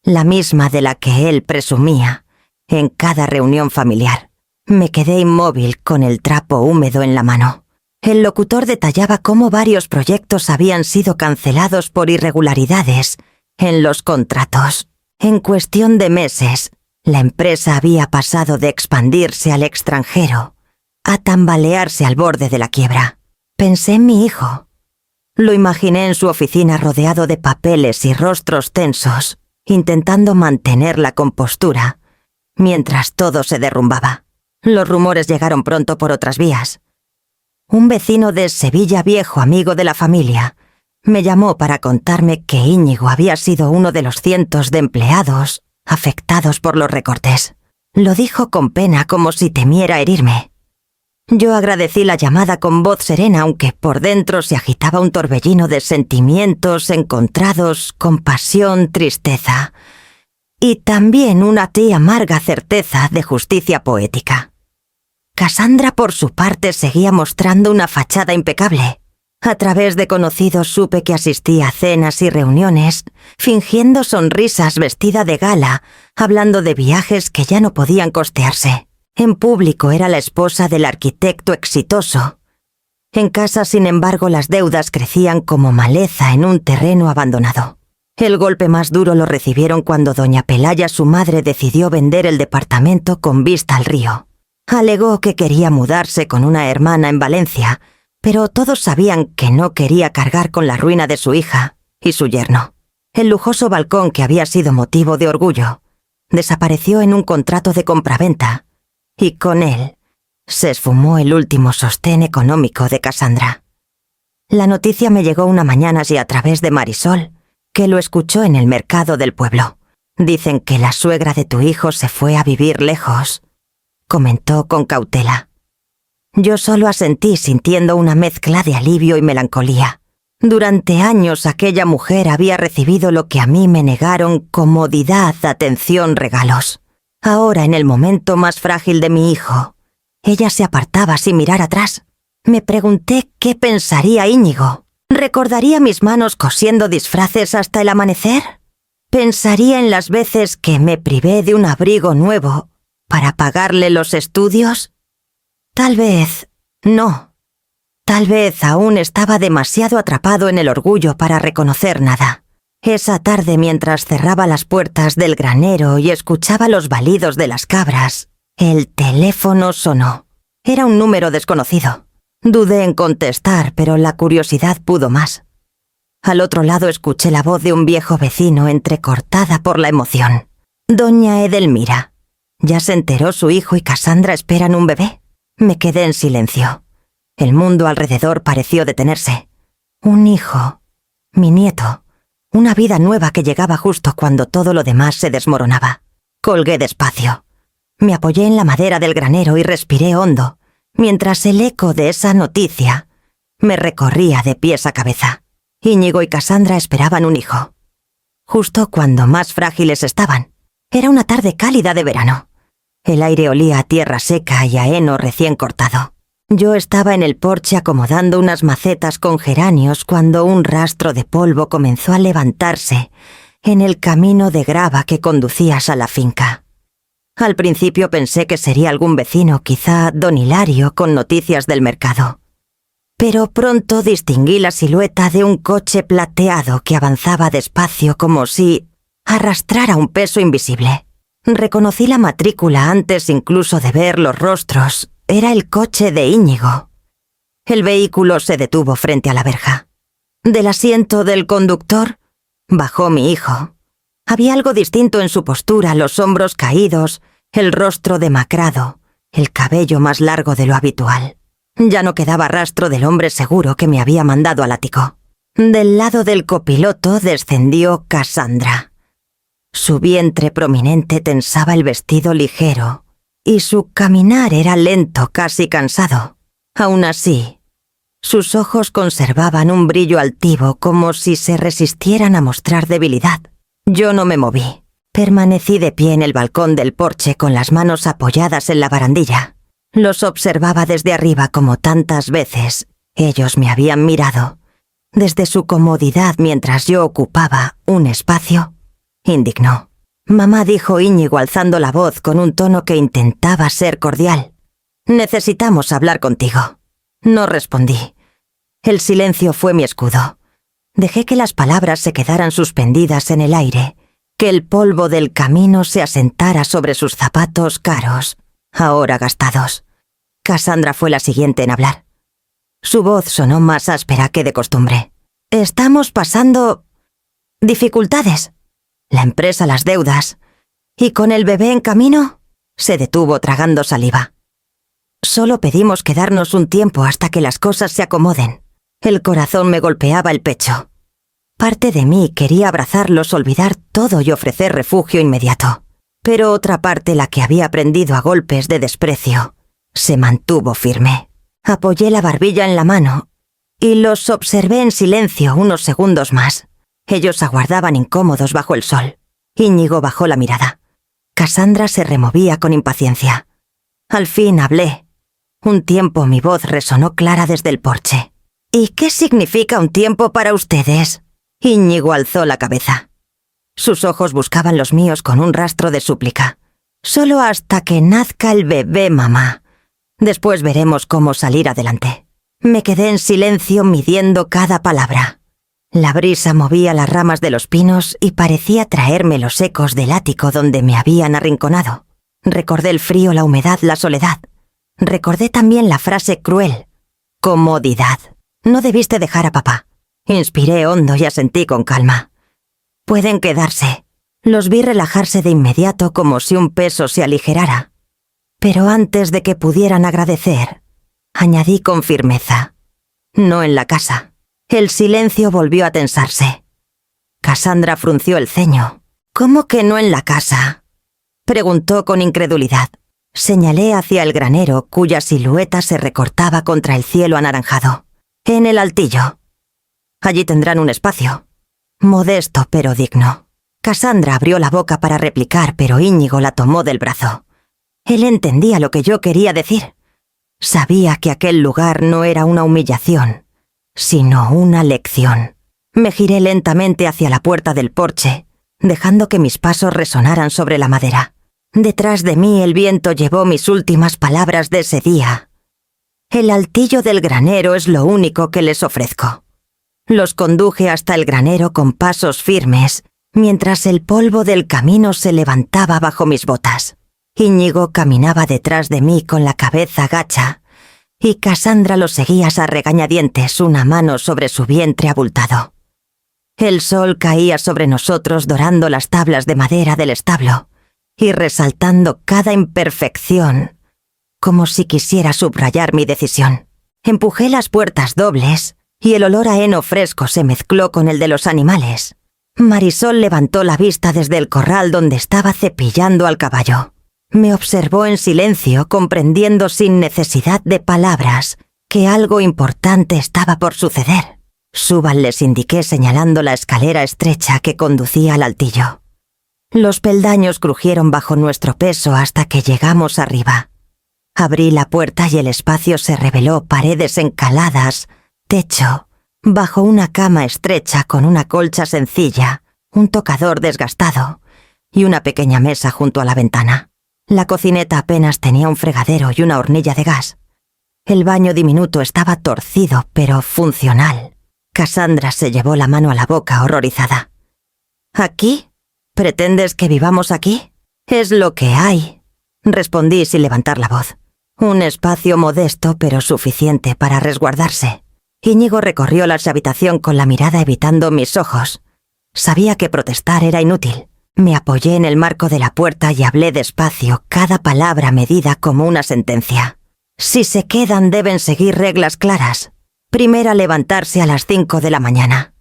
la misma de la que él presumía en cada reunión familiar. Me quedé inmóvil con el trapo húmedo en la mano. El locutor detallaba cómo varios proyectos habían sido cancelados por irregularidades en los contratos. En cuestión de meses, la empresa había pasado de expandirse al extranjero a tambalearse al borde de la quiebra. Pensé en mi hijo. Lo imaginé en su oficina rodeado de papeles y rostros tensos, intentando mantener la compostura, mientras todo se derrumbaba. Los rumores llegaron pronto por otras vías. Un vecino de Sevilla Viejo, amigo de la familia, me llamó para contarme que Íñigo había sido uno de los cientos de empleados afectados por los recortes. Lo dijo con pena, como si temiera herirme. Yo agradecí la llamada con voz serena, aunque por dentro se agitaba un torbellino de sentimientos encontrados, compasión, tristeza, y también una amarga certeza de justicia poética. Cassandra, por su parte, seguía mostrando una fachada impecable. A través de conocidos supe que asistía a cenas y reuniones, fingiendo sonrisas, vestida de gala, hablando de viajes que ya no podían costearse. En público era la esposa del arquitecto exitoso. En casa, sin embargo, las deudas crecían como maleza en un terreno abandonado. El golpe más duro lo recibieron cuando doña Pelaya, su madre, decidió vender el departamento con vista al río. Alegó que quería mudarse con una hermana en Valencia, pero todos sabían que no quería cargar con la ruina de su hija y su yerno. El lujoso balcón, que había sido motivo de orgullo, desapareció en un contrato de compraventa, y con él se esfumó el último sostén económico de Cassandra. La noticia me llegó una mañana y a través de Marisol, que lo escuchó en el mercado del pueblo. Dicen que la suegra de tu hijo se fue a vivir lejos, comentó con cautela. Yo solo asentí, sintiendo una mezcla de alivio y melancolía. Durante años aquella mujer había recibido lo que a mí me negaron: comodidad, atención, regalos. Ahora, en el momento más frágil de mi hijo, ella se apartaba sin mirar atrás. Me pregunté qué pensaría Íñigo. ¿Recordaría mis manos cosiendo disfraces hasta el amanecer? ¿Pensaría en las veces que me privé de un abrigo nuevo para pagarle los estudios? Tal vez no. Tal vez aún estaba demasiado atrapado en el orgullo para reconocer nada. Esa tarde, mientras cerraba las puertas del granero y escuchaba los balidos de las cabras, el teléfono sonó. Era un número desconocido. Dudé en contestar, pero la curiosidad pudo más. Al otro lado escuché la voz de un viejo vecino entrecortada por la emoción. «Doña Edelmira. ¿Ya se enteró su hijo y Cassandra esperan un bebé?» Me quedé en silencio. El mundo alrededor pareció detenerse. Un hijo. Mi nieto. Una vida nueva que llegaba justo cuando todo lo demás se desmoronaba. Colgué despacio. Me apoyé en la madera del granero y respiré hondo, mientras el eco de esa noticia me recorría de pies a cabeza. Íñigo y Cassandra esperaban un hijo. Justo cuando más frágiles estaban. Era una tarde cálida de verano. El aire olía a tierra seca y a heno recién cortado. Yo estaba en el porche acomodando unas macetas con geranios cuando un rastro de polvo comenzó a levantarse en el camino de grava que conducía a la finca. Al principio pensé que sería algún vecino, quizá don Hilario, con noticias del mercado. Pero pronto distinguí la silueta de un coche plateado que avanzaba despacio como si arrastrara un peso invisible. Reconocí la matrícula antes incluso de ver los rostros. Era el coche de Íñigo. El vehículo se detuvo frente a la verja. Del asiento del conductor bajó mi hijo. Había algo distinto en su postura, los hombros caídos, el rostro demacrado, el cabello más largo de lo habitual. Ya no quedaba rastro del hombre seguro que me había mandado al ático. Del lado del copiloto descendió Cassandra. Su vientre prominente tensaba el vestido ligero, y su caminar era lento, casi cansado. Aún así, sus ojos conservaban un brillo altivo como si se resistieran a mostrar debilidad. Yo no me moví. Permanecí de pie en el balcón del porche con las manos apoyadas en la barandilla. Los observaba desde arriba como tantas veces ellos me habían mirado. Desde su comodidad mientras yo ocupaba un espacio, indignó. Mamá, dijo Íñigo alzando la voz con un tono que intentaba ser cordial. «Necesitamos hablar contigo». No respondí. El silencio fue mi escudo. Dejé que las palabras se quedaran suspendidas en el aire, que el polvo del camino se asentara sobre sus zapatos caros, ahora gastados. Cassandra fue la siguiente en hablar. Su voz sonó más áspera que de costumbre. «Estamos pasando dificultades. La empresa, las deudas. ¿Y con el bebé en camino?» Se detuvo tragando saliva. «Solo pedimos quedarnos un tiempo hasta que las cosas se acomoden». El corazón me golpeaba el pecho. Parte de mí quería abrazarlos, olvidar todo y ofrecer refugio inmediato. Pero otra parte, la que había aprendido a golpes de desprecio, se mantuvo firme. Apoyé la barbilla en la mano y los observé en silencio unos segundos más. Ellos aguardaban incómodos bajo el sol. Íñigo bajó la mirada. Cassandra se removía con impaciencia. Al fin hablé. Un tiempo mi voz resonó clara desde el porche. «¿Y qué significa un tiempo para ustedes?» Íñigo alzó la cabeza. Sus ojos buscaban los míos con un rastro de súplica. «Solo hasta que nazca el bebé, mamá. Después veremos cómo salir adelante». Me quedé en silencio midiendo cada palabra. La brisa movía las ramas de los pinos y parecía traerme los ecos del ático donde me habían arrinconado. Recordé el frío, la humedad, la soledad. Recordé también la frase cruel. «Comodidad. No debiste dejar a papá». Inspiré hondo y asentí con calma. «Pueden quedarse». Los vi relajarse de inmediato como si un peso se aligerara. Pero antes de que pudieran agradecer, añadí con firmeza: «No en la casa». El silencio volvió a tensarse. Cassandra frunció el ceño. «¿Cómo que no en la casa?», preguntó con incredulidad. Señalé hacia el granero cuya silueta se recortaba contra el cielo anaranjado. «En el altillo. Allí tendrán un espacio. Modesto pero digno». Cassandra abrió la boca para replicar, pero Íñigo la tomó del brazo. Él entendía lo que yo quería decir. Sabía que aquel lugar no era una humillación, sino una lección. Me giré lentamente hacia la puerta del porche, dejando que mis pasos resonaran sobre la madera. Detrás de mí el viento llevó mis últimas palabras de ese día. «El altillo del granero es lo único que les ofrezco». Los conduje hasta el granero con pasos firmes, mientras el polvo del camino se levantaba bajo mis botas. Íñigo caminaba detrás de mí con la cabeza gacha, y Cassandra lo seguía a regañadientes, una mano sobre su vientre abultado. El sol caía sobre nosotros dorando las tablas de madera del establo y resaltando cada imperfección, como si quisiera subrayar mi decisión. Empujé las puertas dobles y el olor a heno fresco se mezcló con el de los animales. Marisol levantó la vista desde el corral donde estaba cepillando al caballo. Me observó en silencio, comprendiendo sin necesidad de palabras que algo importante estaba por suceder. Suban, les indiqué señalando la escalera estrecha que conducía al altillo. Los peldaños crujieron bajo nuestro peso hasta que llegamos arriba. Abrí la puerta y el espacio se reveló, paredes encaladas, techo, bajo una cama estrecha con una colcha sencilla, un tocador desgastado y una pequeña mesa junto a la ventana. La cocineta apenas tenía un fregadero y una hornilla de gas. El baño diminuto estaba torcido, pero funcional. Cassandra se llevó la mano a la boca, horrorizada. ¿Aquí? ¿Pretendes que vivamos aquí? Es lo que hay, respondí sin levantar la voz. Un espacio modesto, pero suficiente para resguardarse. Íñigo recorrió la habitación con la mirada evitando mis ojos. Sabía que protestar era inútil. Me apoyé en el marco de la puerta y hablé despacio, cada palabra medida como una sentencia. Si se quedan, deben seguir reglas claras. Primera, levantarse a las 5 de la mañana.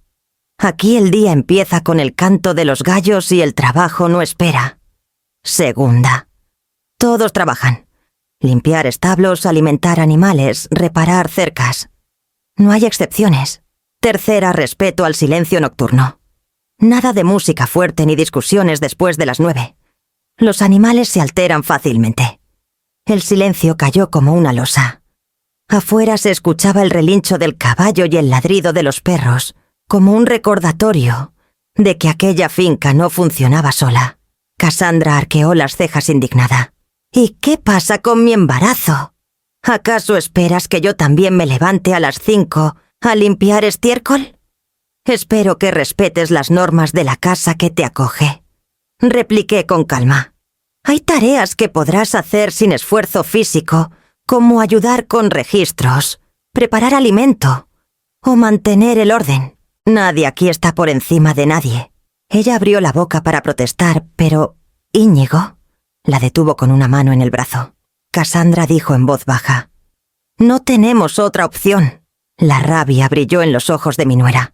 Aquí el día empieza con el canto de los gallos y el trabajo no espera. Segunda, todos trabajan. Limpiar establos, alimentar animales, reparar cercas. No hay excepciones. Tercera, respeto al silencio nocturno. Nada de música fuerte ni discusiones después de las 9. Los animales se alteran fácilmente. El silencio cayó como una losa. Afuera se escuchaba el relincho del caballo y el ladrido de los perros, como un recordatorio de que aquella finca no funcionaba sola. Cassandra arqueó las cejas indignada. ¿Y qué pasa con mi embarazo? ¿Acaso esperas que yo también me levante a las 5 a limpiar estiércol? Espero que respetes las normas de la casa que te acoge. Repliqué con calma. Hay tareas que podrás hacer sin esfuerzo físico, como ayudar con registros, preparar alimento o mantener el orden. Nadie aquí está por encima de nadie. Ella abrió la boca para protestar, pero Íñigo la detuvo con una mano en el brazo. Cassandra dijo en voz baja: «No tenemos otra opción». La rabia brilló en los ojos de mi nuera.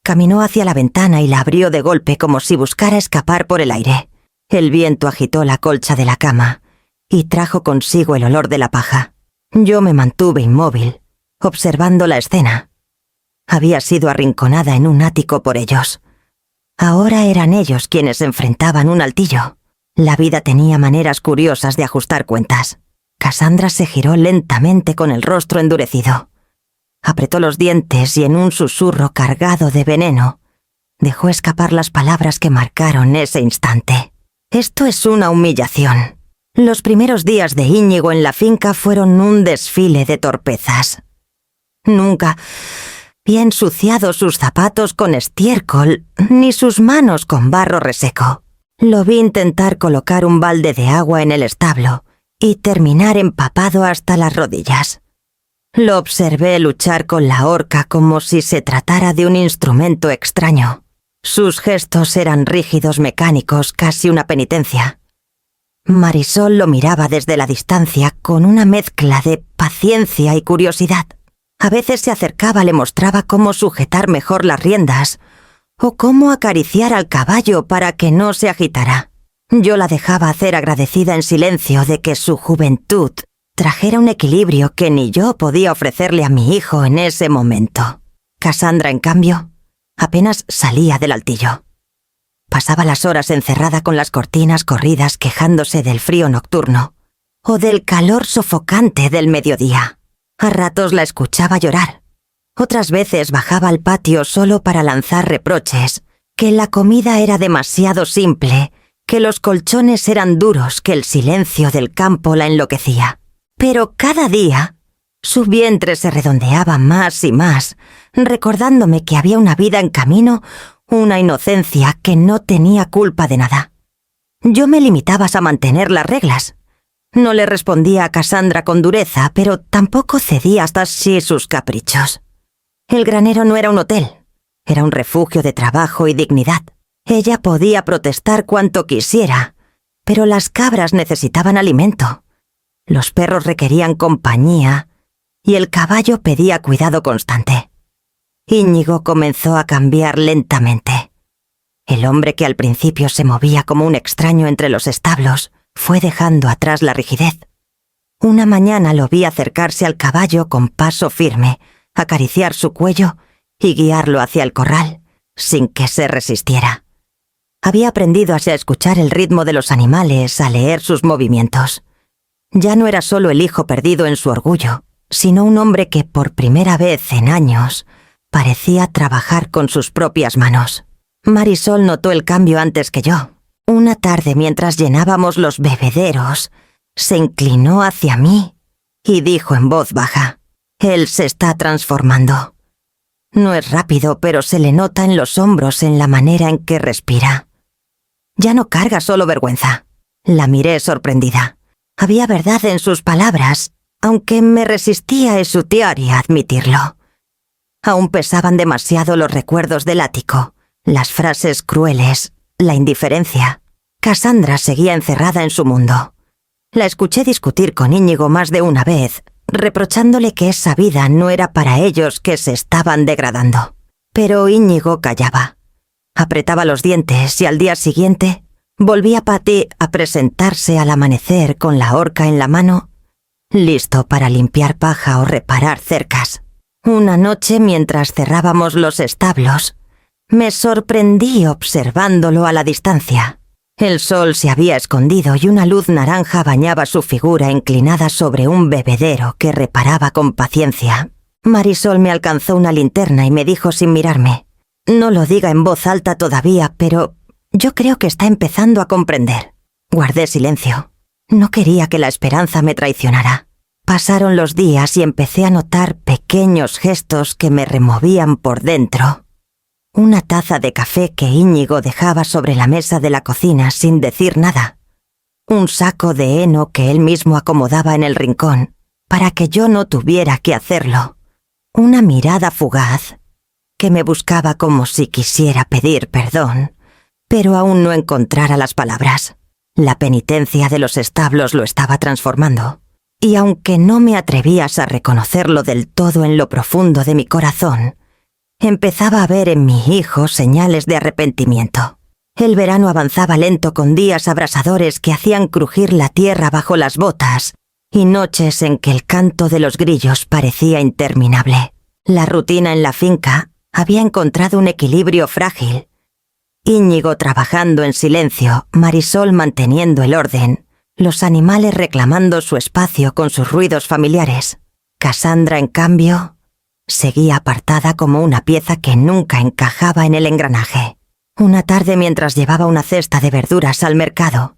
Caminó hacia la ventana y la abrió de golpe como si buscara escapar por el aire. El viento agitó la colcha de la cama y trajo consigo el olor de la paja. Yo me mantuve inmóvil, observando la escena. Había sido arrinconada en un ático por ellos. Ahora eran ellos quienes enfrentaban un altillo. La vida tenía maneras curiosas de ajustar cuentas. Cassandra se giró lentamente con el rostro endurecido. Apretó los dientes y en un susurro cargado de veneno, dejó escapar las palabras que marcaron ese instante. Esto es una humillación. Los primeros días de Íñigo en la finca fueron un desfile de torpezas. Nunca vi ensuciado sus zapatos con estiércol, ni sus manos con barro reseco. Lo vi intentar colocar un balde de agua en el establo y terminar empapado hasta las rodillas. Lo observé luchar con la horca como si se tratara de un instrumento extraño. Sus gestos eran rígidos, mecánicos, casi una penitencia. Marisol lo miraba desde la distancia con una mezcla de paciencia y curiosidad. A veces se acercaba, le mostraba cómo sujetar mejor las riendas o cómo acariciar al caballo para que no se agitara. Yo la dejaba hacer, agradecida en silencio de que su juventud trajera un equilibrio que ni yo podía ofrecerle a mi hijo en ese momento. Cassandra, en cambio, apenas salía del altillo. Pasaba las horas encerrada con las cortinas corridas, quejándose del frío nocturno o del calor sofocante del mediodía. A ratos la escuchaba llorar. Otras veces bajaba al patio solo para lanzar reproches, que la comida era demasiado simple, que los colchones eran duros, que el silencio del campo la enloquecía. Pero cada día Su vientre se redondeaba más y más, recordándome que había una vida en camino, una inocencia que no tenía culpa de nada. Yo me limitaba a mantener las reglas. No le respondía a Cassandra con dureza, pero tampoco cedía hasta sí sus caprichos. El granero no era un hotel, era un refugio de trabajo y dignidad. Ella podía protestar cuanto quisiera, pero las cabras necesitaban alimento, los perros requerían compañía y el caballo pedía cuidado constante. Íñigo comenzó a cambiar lentamente. El hombre que al principio se movía como un extraño entre los establos fue dejando atrás la rigidez. Una mañana lo vi acercarse al caballo con paso firme, acariciar su cuello y guiarlo hacia el corral, sin que se resistiera. Había aprendido a escuchar el ritmo de los animales, a leer sus movimientos. Ya no era solo el hijo perdido en su orgullo, sino un hombre que por primera vez en años parecía trabajar con sus propias manos. Marisol notó el cambio antes que yo. Una tarde, mientras llenábamos los bebederos, se inclinó hacia mí y dijo en voz baja: «Él se está transformando. No es rápido, pero se le nota en los hombros, en la manera en que respira. Ya no carga solo vergüenza». La miré sorprendida. Había verdad en sus palabras, aunque me resistía a esutiar y a admitirlo. Aún pesaban demasiado los recuerdos del ático, las frases crueles, la indiferencia. Cassandra seguía encerrada en su mundo. La escuché discutir con Íñigo más de una vez, reprochándole que esa vida no era para ellos, que se estaban degradando. Pero Íñigo callaba. Apretaba los dientes y al día siguiente volvía Patty a presentarse al amanecer con la horca en la mano, listo para limpiar paja o reparar cercas. Una noche, mientras cerrábamos los establos, me sorprendí observándolo a la distancia. El sol se había escondido y una luz naranja bañaba su figura inclinada sobre un bebedero que reparaba con paciencia. Marisol me alcanzó una linterna y me dijo sin mirarme: «No lo diga en voz alta todavía, pero yo creo que está empezando a comprender». Guardé silencio. No quería que la esperanza me traicionara. Pasaron los días y empecé a notar pequeños gestos que me removían por dentro. Una taza de café que Íñigo dejaba sobre la mesa de la cocina sin decir nada. Un saco de heno que él mismo acomodaba en el rincón para que yo no tuviera que hacerlo. Una mirada fugaz que me buscaba como si quisiera pedir perdón, pero aún no encontrara las palabras. La penitencia de los establos lo estaba transformando. Y aunque no me atrevías a reconocerlo del todo en lo profundo de mi corazón, empezaba a ver en mi hijo señales de arrepentimiento. El verano avanzaba lento con días abrasadores que hacían crujir la tierra bajo las botas y noches en que el canto de los grillos parecía interminable. La rutina en la finca había encontrado un equilibrio frágil. Íñigo trabajando en silencio, Marisol manteniendo el orden, los animales reclamando su espacio con sus ruidos familiares. Cassandra, en cambio, seguía apartada como una pieza que nunca encajaba en el engranaje. Una tarde, mientras llevaba una cesta de verduras al mercado,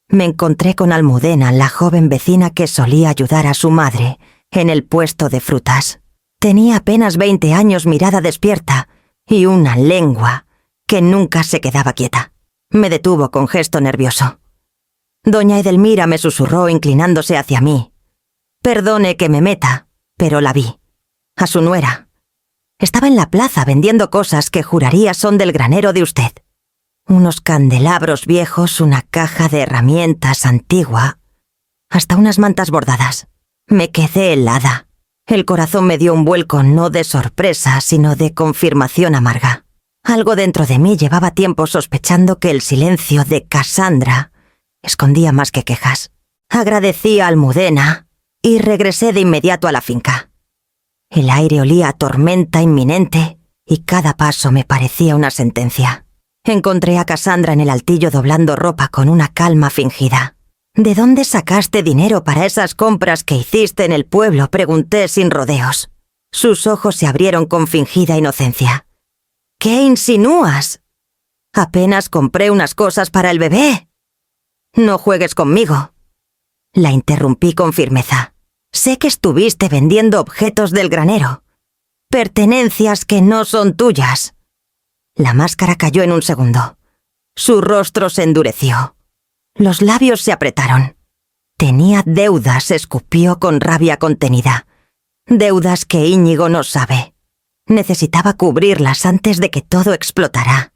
me encontré con Almudena, la joven vecina que solía ayudar a su madre en el puesto de frutas. Tenía apenas 20 años, mirada despierta y una lengua que nunca se quedaba quieta. Me detuvo con gesto nervioso. Doña Edelmira, me susurró inclinándose hacia mí: «Perdone que me meta», pero la vi. A su nuera. Estaba en la plaza vendiendo cosas que juraría son del granero de usted. Unos candelabros viejos, una caja de herramientas antigua, hasta unas mantas bordadas. Me quedé helada. El corazón me dio un vuelco no de sorpresa, sino de confirmación amarga. Algo dentro de mí llevaba tiempo sospechando que el silencio de Cassandra escondía más que quejas. Agradecí a Almudena y regresé de inmediato a la finca. El aire olía a tormenta inminente y cada paso me parecía una sentencia. Encontré a Cassandra en el altillo doblando ropa con una calma fingida. «¿De dónde sacaste dinero para esas compras que hiciste en el pueblo?», pregunté sin rodeos. Sus ojos se abrieron con fingida inocencia. «¿Qué insinúas? Apenas compré unas cosas para el bebé». «No juegues conmigo». La interrumpí con firmeza. Sé que estuviste vendiendo objetos del granero. Pertenencias que no son tuyas. La máscara cayó en un segundo. Su rostro se endureció. Los labios se apretaron. Tenía deudas, escupió con rabia contenida. Deudas que Íñigo no sabe. Necesitaba cubrirlas antes de que todo explotara.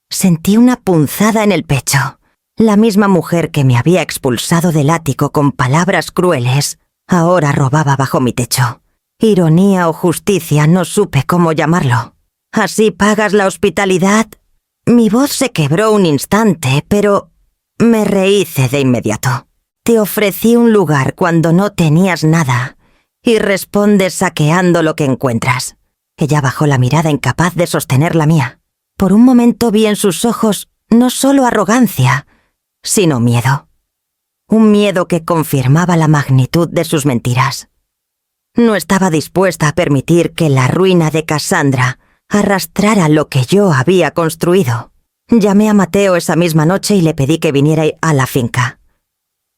Sentí una punzada en el pecho. La misma mujer que me había expulsado del ático con palabras crueles, ahora robaba bajo mi techo. Ironía o justicia, no supe cómo llamarlo. ¿Así pagas la hospitalidad? Mi voz se quebró un instante, pero me rehice de inmediato. Te ofrecí un lugar cuando no tenías nada y respondes saqueando lo que encuentras. Ella bajó la mirada incapaz de sostener la mía. Por un momento vi en sus ojos no solo arrogancia, sino miedo. Un miedo que confirmaba la magnitud de sus mentiras. No estaba dispuesta a permitir que la ruina de Cassandra arrastrara lo que yo había construido. Llamé a Mateo esa misma noche y le pedí que viniera a la finca.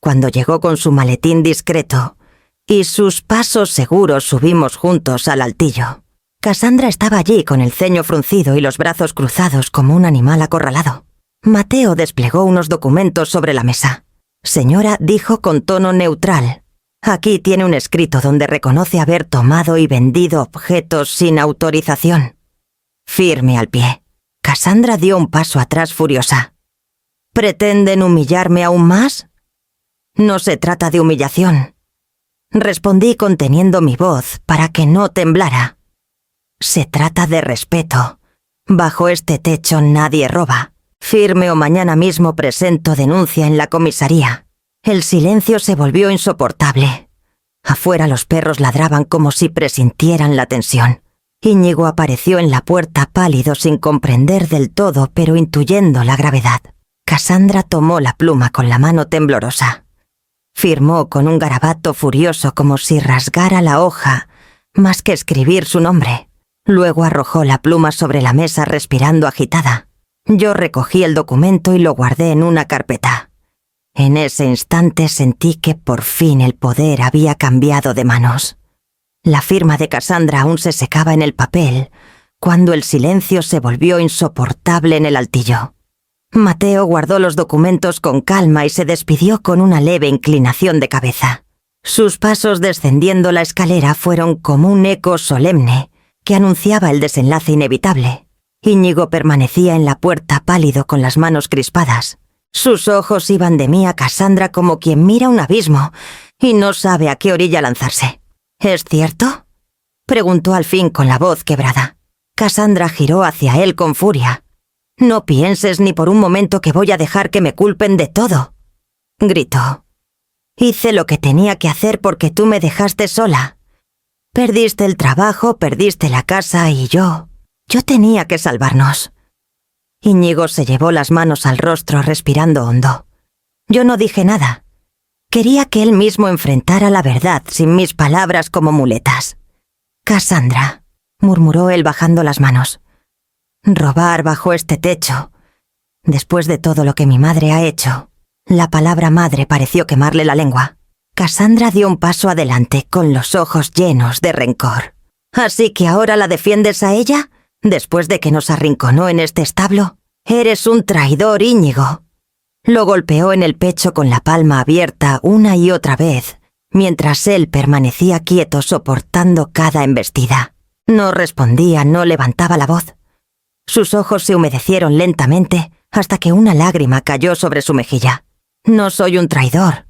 Cuando llegó con su maletín discreto y sus pasos seguros, subimos juntos al altillo. Cassandra estaba allí con el ceño fruncido y los brazos cruzados como un animal acorralado. Mateo desplegó unos documentos sobre la mesa. Señora, dijo con tono neutral, aquí tiene un escrito donde reconoce haber tomado y vendido objetos sin autorización. Firme al pie. Cassandra dio un paso atrás furiosa. ¿Pretenden humillarme aún más? No se trata de humillación. Respondí conteniendo mi voz para que no temblara. Se trata de respeto. Bajo este techo nadie roba. Firme o mañana mismo presento denuncia en la comisaría. El silencio se volvió insoportable. Afuera los perros ladraban como si presintieran la tensión. Íñigo apareció en la puerta pálido sin comprender del todo, pero intuyendo la gravedad. Cassandra tomó la pluma con la mano temblorosa. Firmó con un garabato furioso como si rasgara la hoja, más que escribir su nombre. Luego arrojó la pluma sobre la mesa respirando agitada. Yo recogí el documento y lo guardé en una carpeta. En ese instante sentí que por fin el poder había cambiado de manos. La firma de Cassandra aún se secaba en el papel, cuando el silencio se volvió insoportable en el altillo. Mateo guardó los documentos con calma y se despidió con una leve inclinación de cabeza. Sus pasos descendiendo la escalera fueron como un eco solemne que anunciaba el desenlace inevitable. Íñigo permanecía en la puerta pálido con las manos crispadas. Sus ojos iban de mí a Cassandra como quien mira un abismo y no sabe a qué orilla lanzarse. ¿Es cierto?, preguntó al fin con la voz quebrada. Cassandra giró hacia él con furia. «No pienses ni por un momento que voy a dejar que me culpen de todo», gritó. «Hice lo que tenía que hacer porque tú me dejaste sola. Perdiste el trabajo, perdiste la casa y yo tenía que salvarnos». Íñigo se llevó las manos al rostro respirando hondo. Yo no dije nada. Quería que él mismo enfrentara la verdad sin mis palabras como muletas. «Cassandra», murmuró él bajando las manos. «Robar bajo este techo. Después de todo lo que mi madre ha hecho». La palabra madre pareció quemarle la lengua. Cassandra dio un paso adelante con los ojos llenos de rencor. «¿Así que ahora la defiendes a ella? Después de que nos arrinconó en este establo. Eres un traidor, Íñigo». Lo golpeó en el pecho con la palma abierta una y otra vez, mientras él permanecía quieto soportando cada embestida. No respondía, no levantaba la voz. Sus ojos se humedecieron lentamente hasta que una lágrima cayó sobre su mejilla. «No soy un traidor»,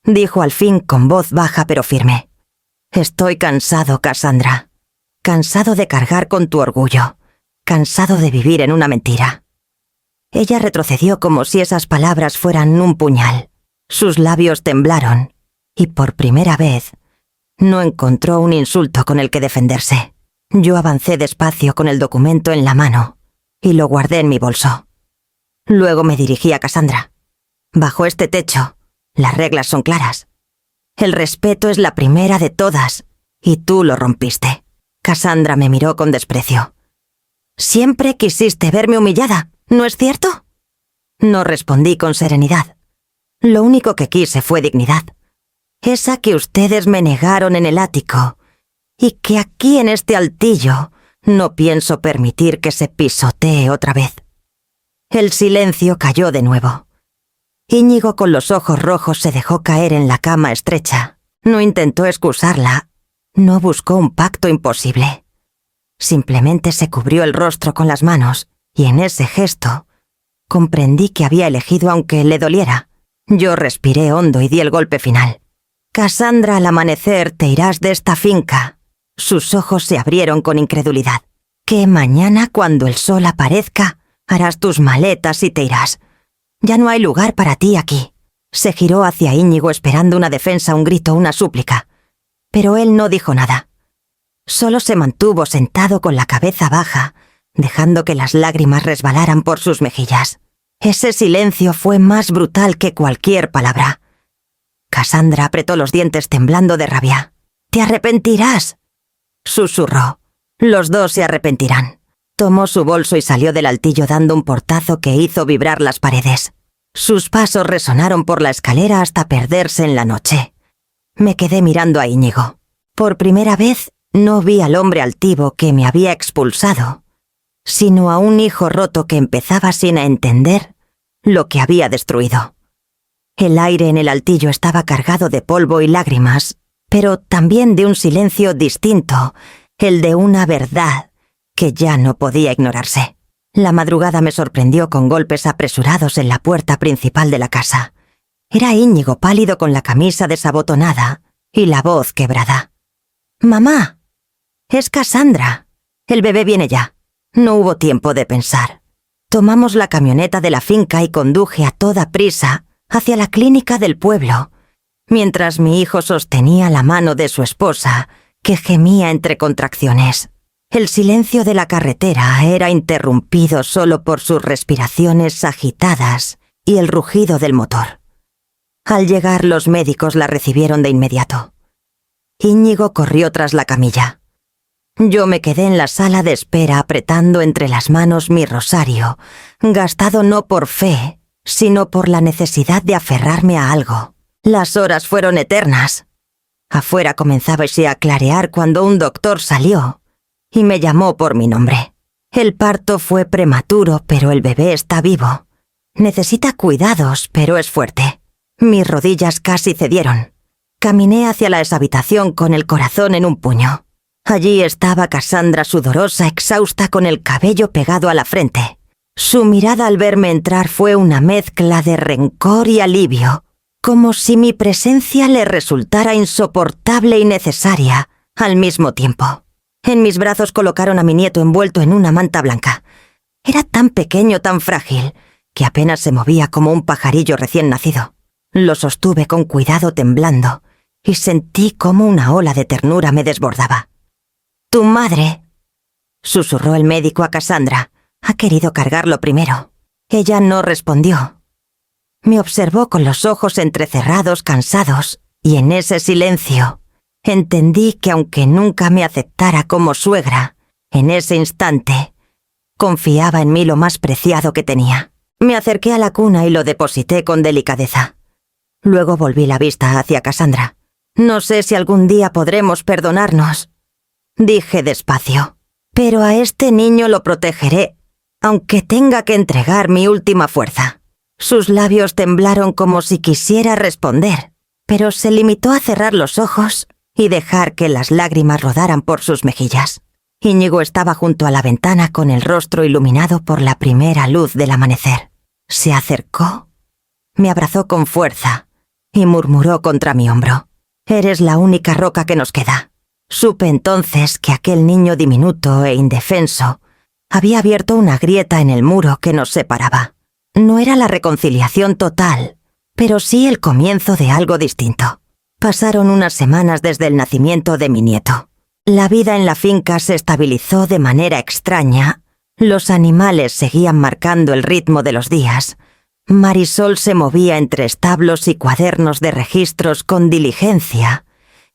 dijo al fin con voz baja pero firme. «Estoy cansado, Cassandra. Cansado de cargar con tu orgullo. Cansado de vivir en una mentira». Ella retrocedió como si esas palabras fueran un puñal. Sus labios temblaron y por primera vez no encontró un insulto con el que defenderse. Yo avancé despacio con el documento en la mano y lo guardé en mi bolso. Luego me dirigí a Cassandra. «Bajo este techo, las reglas son claras. El respeto es la primera de todas, y tú lo rompiste». Cassandra me miró con desprecio. «Siempre quisiste verme humillada, ¿no es cierto?». No respondí con serenidad. Lo único que quise fue dignidad. esa que ustedes me negaron en el ático, y que aquí en este altillo no pienso permitir que se pisotee otra vez. El silencio cayó de nuevo. Íñigo, con los ojos rojos, se dejó caer en la cama estrecha. No intentó excusarla, no buscó un pacto imposible. Simplemente se cubrió el rostro con las manos, y en ese gesto comprendí que había elegido aunque le doliera. Yo respiré hondo y di el golpe final. Cassandra, al amanecer te irás de esta finca. Sus ojos se abrieron con incredulidad. Que mañana, cuando el sol aparezca, harás tus maletas y te irás. Ya no hay lugar para ti aquí. Se giró hacia Íñigo esperando una defensa, un grito, una súplica. Pero él no dijo nada. Solo se mantuvo sentado con la cabeza baja, dejando que las lágrimas resbalaran por sus mejillas. Ese silencio fue más brutal que cualquier palabra. Cassandra apretó los dientes temblando de rabia. «¡Te arrepentirás!», susurró. «Los dos se arrepentirán». Tomó su bolso y salió del altillo dando un portazo que hizo vibrar las paredes. Sus pasos resonaron por la escalera hasta perderse en la noche. Me quedé mirando a Íñigo. Por primera vez no vi al hombre altivo que me había expulsado, sino a un hijo roto que empezaba sin entender lo que había destruido. El aire en el altillo estaba cargado de polvo y lágrimas, pero también de un silencio distinto, el de una verdad que ya no podía ignorarse. La madrugada me sorprendió con golpes apresurados en la puerta principal de la casa. Era Íñigo, pálido, con la camisa desabotonada y la voz quebrada. «Mamá, es Cassandra. El bebé viene ya». No hubo tiempo de pensar. Tomamos la camioneta de la finca y conduje a toda prisa hacia la clínica del pueblo, mientras mi hijo sostenía la mano de su esposa, que gemía entre contracciones. El silencio de la carretera era interrumpido solo por sus respiraciones agitadas y el rugido del motor. Al llegar, los médicos la recibieron de inmediato. Íñigo corrió tras la camilla. Yo me quedé en la sala de espera apretando entre las manos mi rosario, gastado no por fe, sino por la necesidad de aferrarme a algo. Las horas fueron eternas. Afuera comenzábase a clarear cuando un doctor salió y me llamó por mi nombre. El parto fue prematuro, pero el bebé está vivo. Necesita cuidados, pero es fuerte. Mis rodillas casi cedieron. Caminé hacia la habitación con el corazón en un puño. Allí estaba Cassandra, sudorosa, exhausta, con el cabello pegado a la frente. Su mirada al verme entrar fue una mezcla de rencor y alivio, como si mi presencia le resultara insoportable y necesaria al mismo tiempo. En mis brazos colocaron a mi nieto envuelto en una manta blanca. Era tan pequeño, tan frágil, que apenas se movía, como un pajarillo recién nacido. Lo sostuve con cuidado, temblando, y sentí como una ola de ternura me desbordaba. «Tu madre», susurró el médico a Cassandra, «ha querido cargarlo primero». Ella no respondió. Me observó con los ojos entrecerrados, cansados, y en ese silencio entendí que aunque nunca me aceptara como suegra, en ese instante confiaba en mí lo más preciado que tenía. Me acerqué a la cuna y lo deposité con delicadeza. Luego volví la vista hacia Cassandra. «No sé si algún día podremos perdonarnos», dije despacio, «pero a este niño lo protegeré, aunque tenga que entregar mi última fuerza». Sus labios temblaron como si quisiera responder, pero se limitó a cerrar los ojos y dejar que las lágrimas rodaran por sus mejillas. Íñigo estaba junto a la ventana con el rostro iluminado por la primera luz del amanecer. Se acercó, me abrazó con fuerza y murmuró contra mi hombro: «Eres la única roca que nos queda». Supe entonces que aquel niño diminuto e indefenso había abierto una grieta en el muro que nos separaba. No era la reconciliación total, pero sí el comienzo de algo distinto. Pasaron unas semanas desde el nacimiento de mi nieto. La vida en la finca se estabilizó de manera extraña. Los animales seguían marcando el ritmo de los días. Marisol se movía entre establos y cuadernos de registros con diligencia,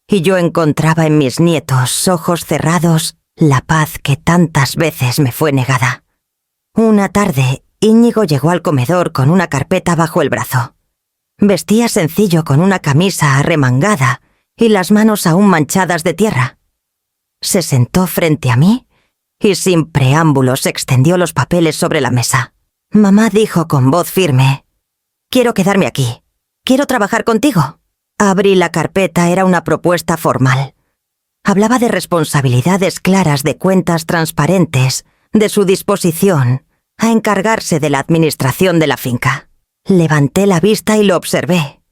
y yo encontraba en mis nietos, ojos cerrados, la paz que tantas veces me fue negada. Una tarde, Íñigo llegó al comedor con una carpeta bajo el brazo. Vestía sencillo con una camisa arremangada y las manos aún manchadas de tierra. Se sentó frente a mí y sin preámbulos extendió los papeles sobre la mesa. Mamá dijo con voz firme: «Quiero quedarme aquí. Quiero trabajar contigo». Abrí la carpeta, era una propuesta formal. Hablaba de responsabilidades claras, de cuentas transparentes, de su disposición a encargarse de la administración de la finca. Levanté la vista y lo observé.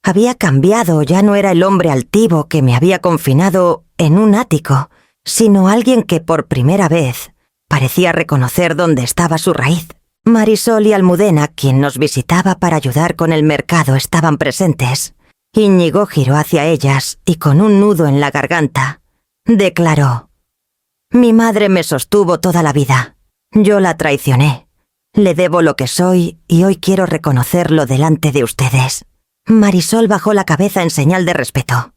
Había cambiado, ya no era el hombre altivo que me había confinado en un ático, sino alguien que por primera vez parecía reconocer dónde estaba su raíz. Marisol y Almudena, quien nos visitaba para ayudar con el mercado, estaban presentes. Íñigo giró hacia ellas y con un nudo en la garganta declaró: «Mi madre me sostuvo toda la vida. Yo la traicioné. Le debo lo que soy y hoy quiero reconocerlo delante de ustedes». Marisol bajó la cabeza en señal de respeto.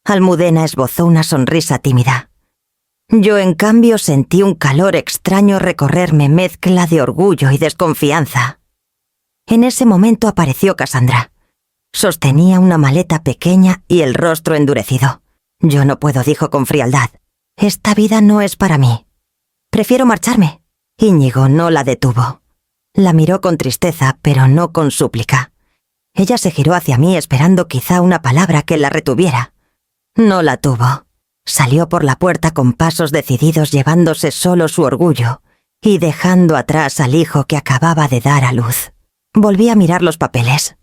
Almudena esbozó una sonrisa tímida. Yo, en cambio, sentí un calor extraño recorrerme, mezcla de orgullo y desconfianza. En ese momento apareció Cassandra. Sostenía una maleta pequeña y el rostro endurecido. «Yo no puedo», dijo con frialdad. «Esta vida no es para mí. Prefiero marcharme». Íñigo no la detuvo. La miró con tristeza, pero no con súplica. Ella se giró hacia mí esperando quizá una palabra que la retuviera. No la tuvo. Salió por la puerta con pasos decididos, llevándose solo su orgullo y dejando atrás al hijo que acababa de dar a luz. Volví a mirar los papeles.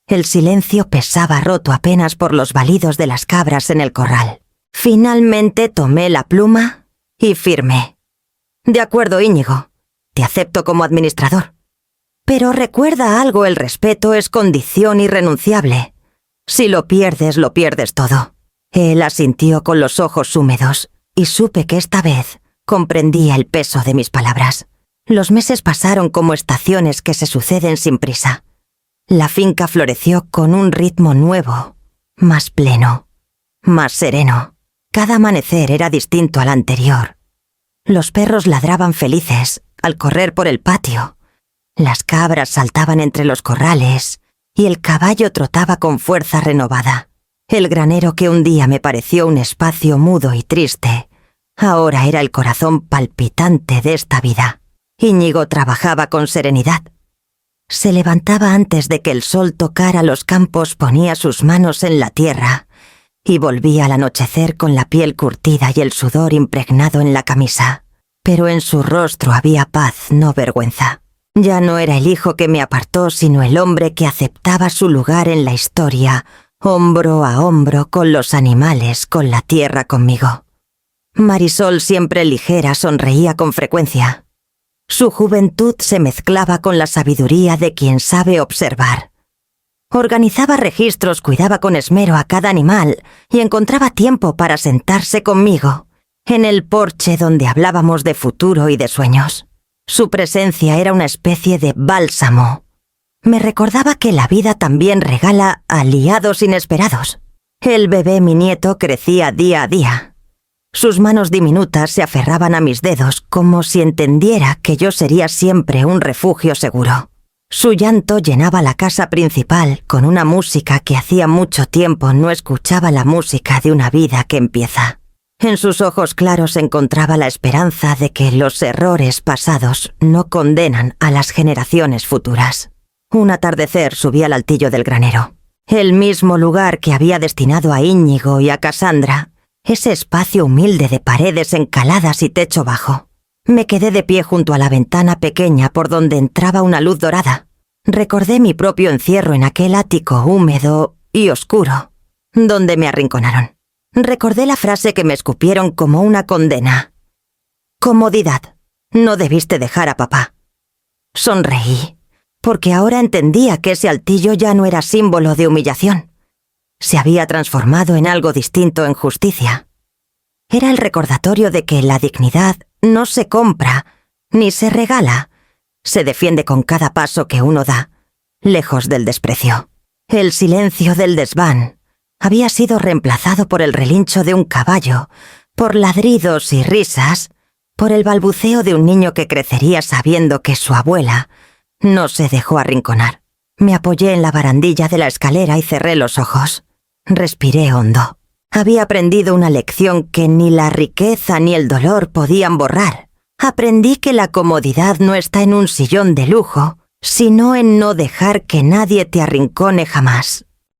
El silencio pesaba, roto apenas por los balidos de las cabras en el corral. Finalmente tomé la pluma y firmé. «De acuerdo, Íñigo. Te acepto como administrador. Pero recuerda algo, el respeto es condición irrenunciable. Si lo pierdes todo». Él asintió con los ojos húmedos y supe que esta vez comprendía el peso de mis palabras. Los meses pasaron como estaciones que se suceden sin prisa. La finca floreció con un ritmo nuevo, más pleno, más sereno. Cada amanecer era distinto al anterior. Los perros ladraban felices al correr por el patio. Las cabras saltaban entre los corrales y el caballo trotaba con fuerza renovada. El granero, que un día me pareció un espacio mudo y triste, ahora era el corazón palpitante de esta vida. Íñigo trabajaba con serenidad. Se levantaba antes de que el sol tocara los campos, ponía sus manos en la tierra y volvía al anochecer con la piel curtida y el sudor impregnado en la camisa. Pero en su rostro había paz, no vergüenza. Ya no era el hijo que me apartó, sino el hombre que aceptaba su lugar en la historia, hombro a hombro con los animales, con la tierra conmigo. Marisol, siempre ligera, sonreía con frecuencia. Su juventud se mezclaba con la sabiduría de quien sabe observar. Organizaba registros, cuidaba con esmero a cada animal y encontraba tiempo para sentarse conmigo en el porche donde hablábamos de futuro y de sueños. Su presencia era una especie de bálsamo. Me recordaba que la vida también regala aliados inesperados. El bebé, mi nieto, crecía día a día. Sus manos diminutas se aferraban a mis dedos como si entendiera que yo sería siempre un refugio seguro. Su llanto llenaba la casa principal con una música que hacía mucho tiempo no escuchaba, la música de una vida que empieza. En sus ojos claros encontraba la esperanza de que los errores pasados no condenan a las generaciones futuras. Un atardecer subí al altillo del granero. El mismo lugar que había destinado a Íñigo y a Cassandra. Ese espacio humilde de paredes encaladas y techo bajo. Me quedé de pie junto a la ventana pequeña por donde entraba una luz dorada. Recordé mi propio encierro en aquel ático húmedo y oscuro, donde me arrinconaron. Recordé la frase que me escupieron como una condena. «Comodidad. No debiste dejar a papá». Sonreí, porque ahora entendía que ese altillo ya no era símbolo de humillación. Se había transformado en algo distinto, en justicia. Era el recordatorio de que la dignidad no se compra ni se regala, se defiende con cada paso que uno da, lejos del desprecio. El silencio del desván había sido reemplazado por el relincho de un caballo, por ladridos y risas, por el balbuceo de un niño que crecería sabiendo que su abuela no se dejó arrinconar. Me apoyé en la barandilla de la escalera y cerré los ojos. Respiré hondo. Había aprendido una lección que ni la riqueza ni el dolor podían borrar. Aprendí que la comodidad no está en un sillón de lujo, sino en no dejar que nadie te arrincone jamás.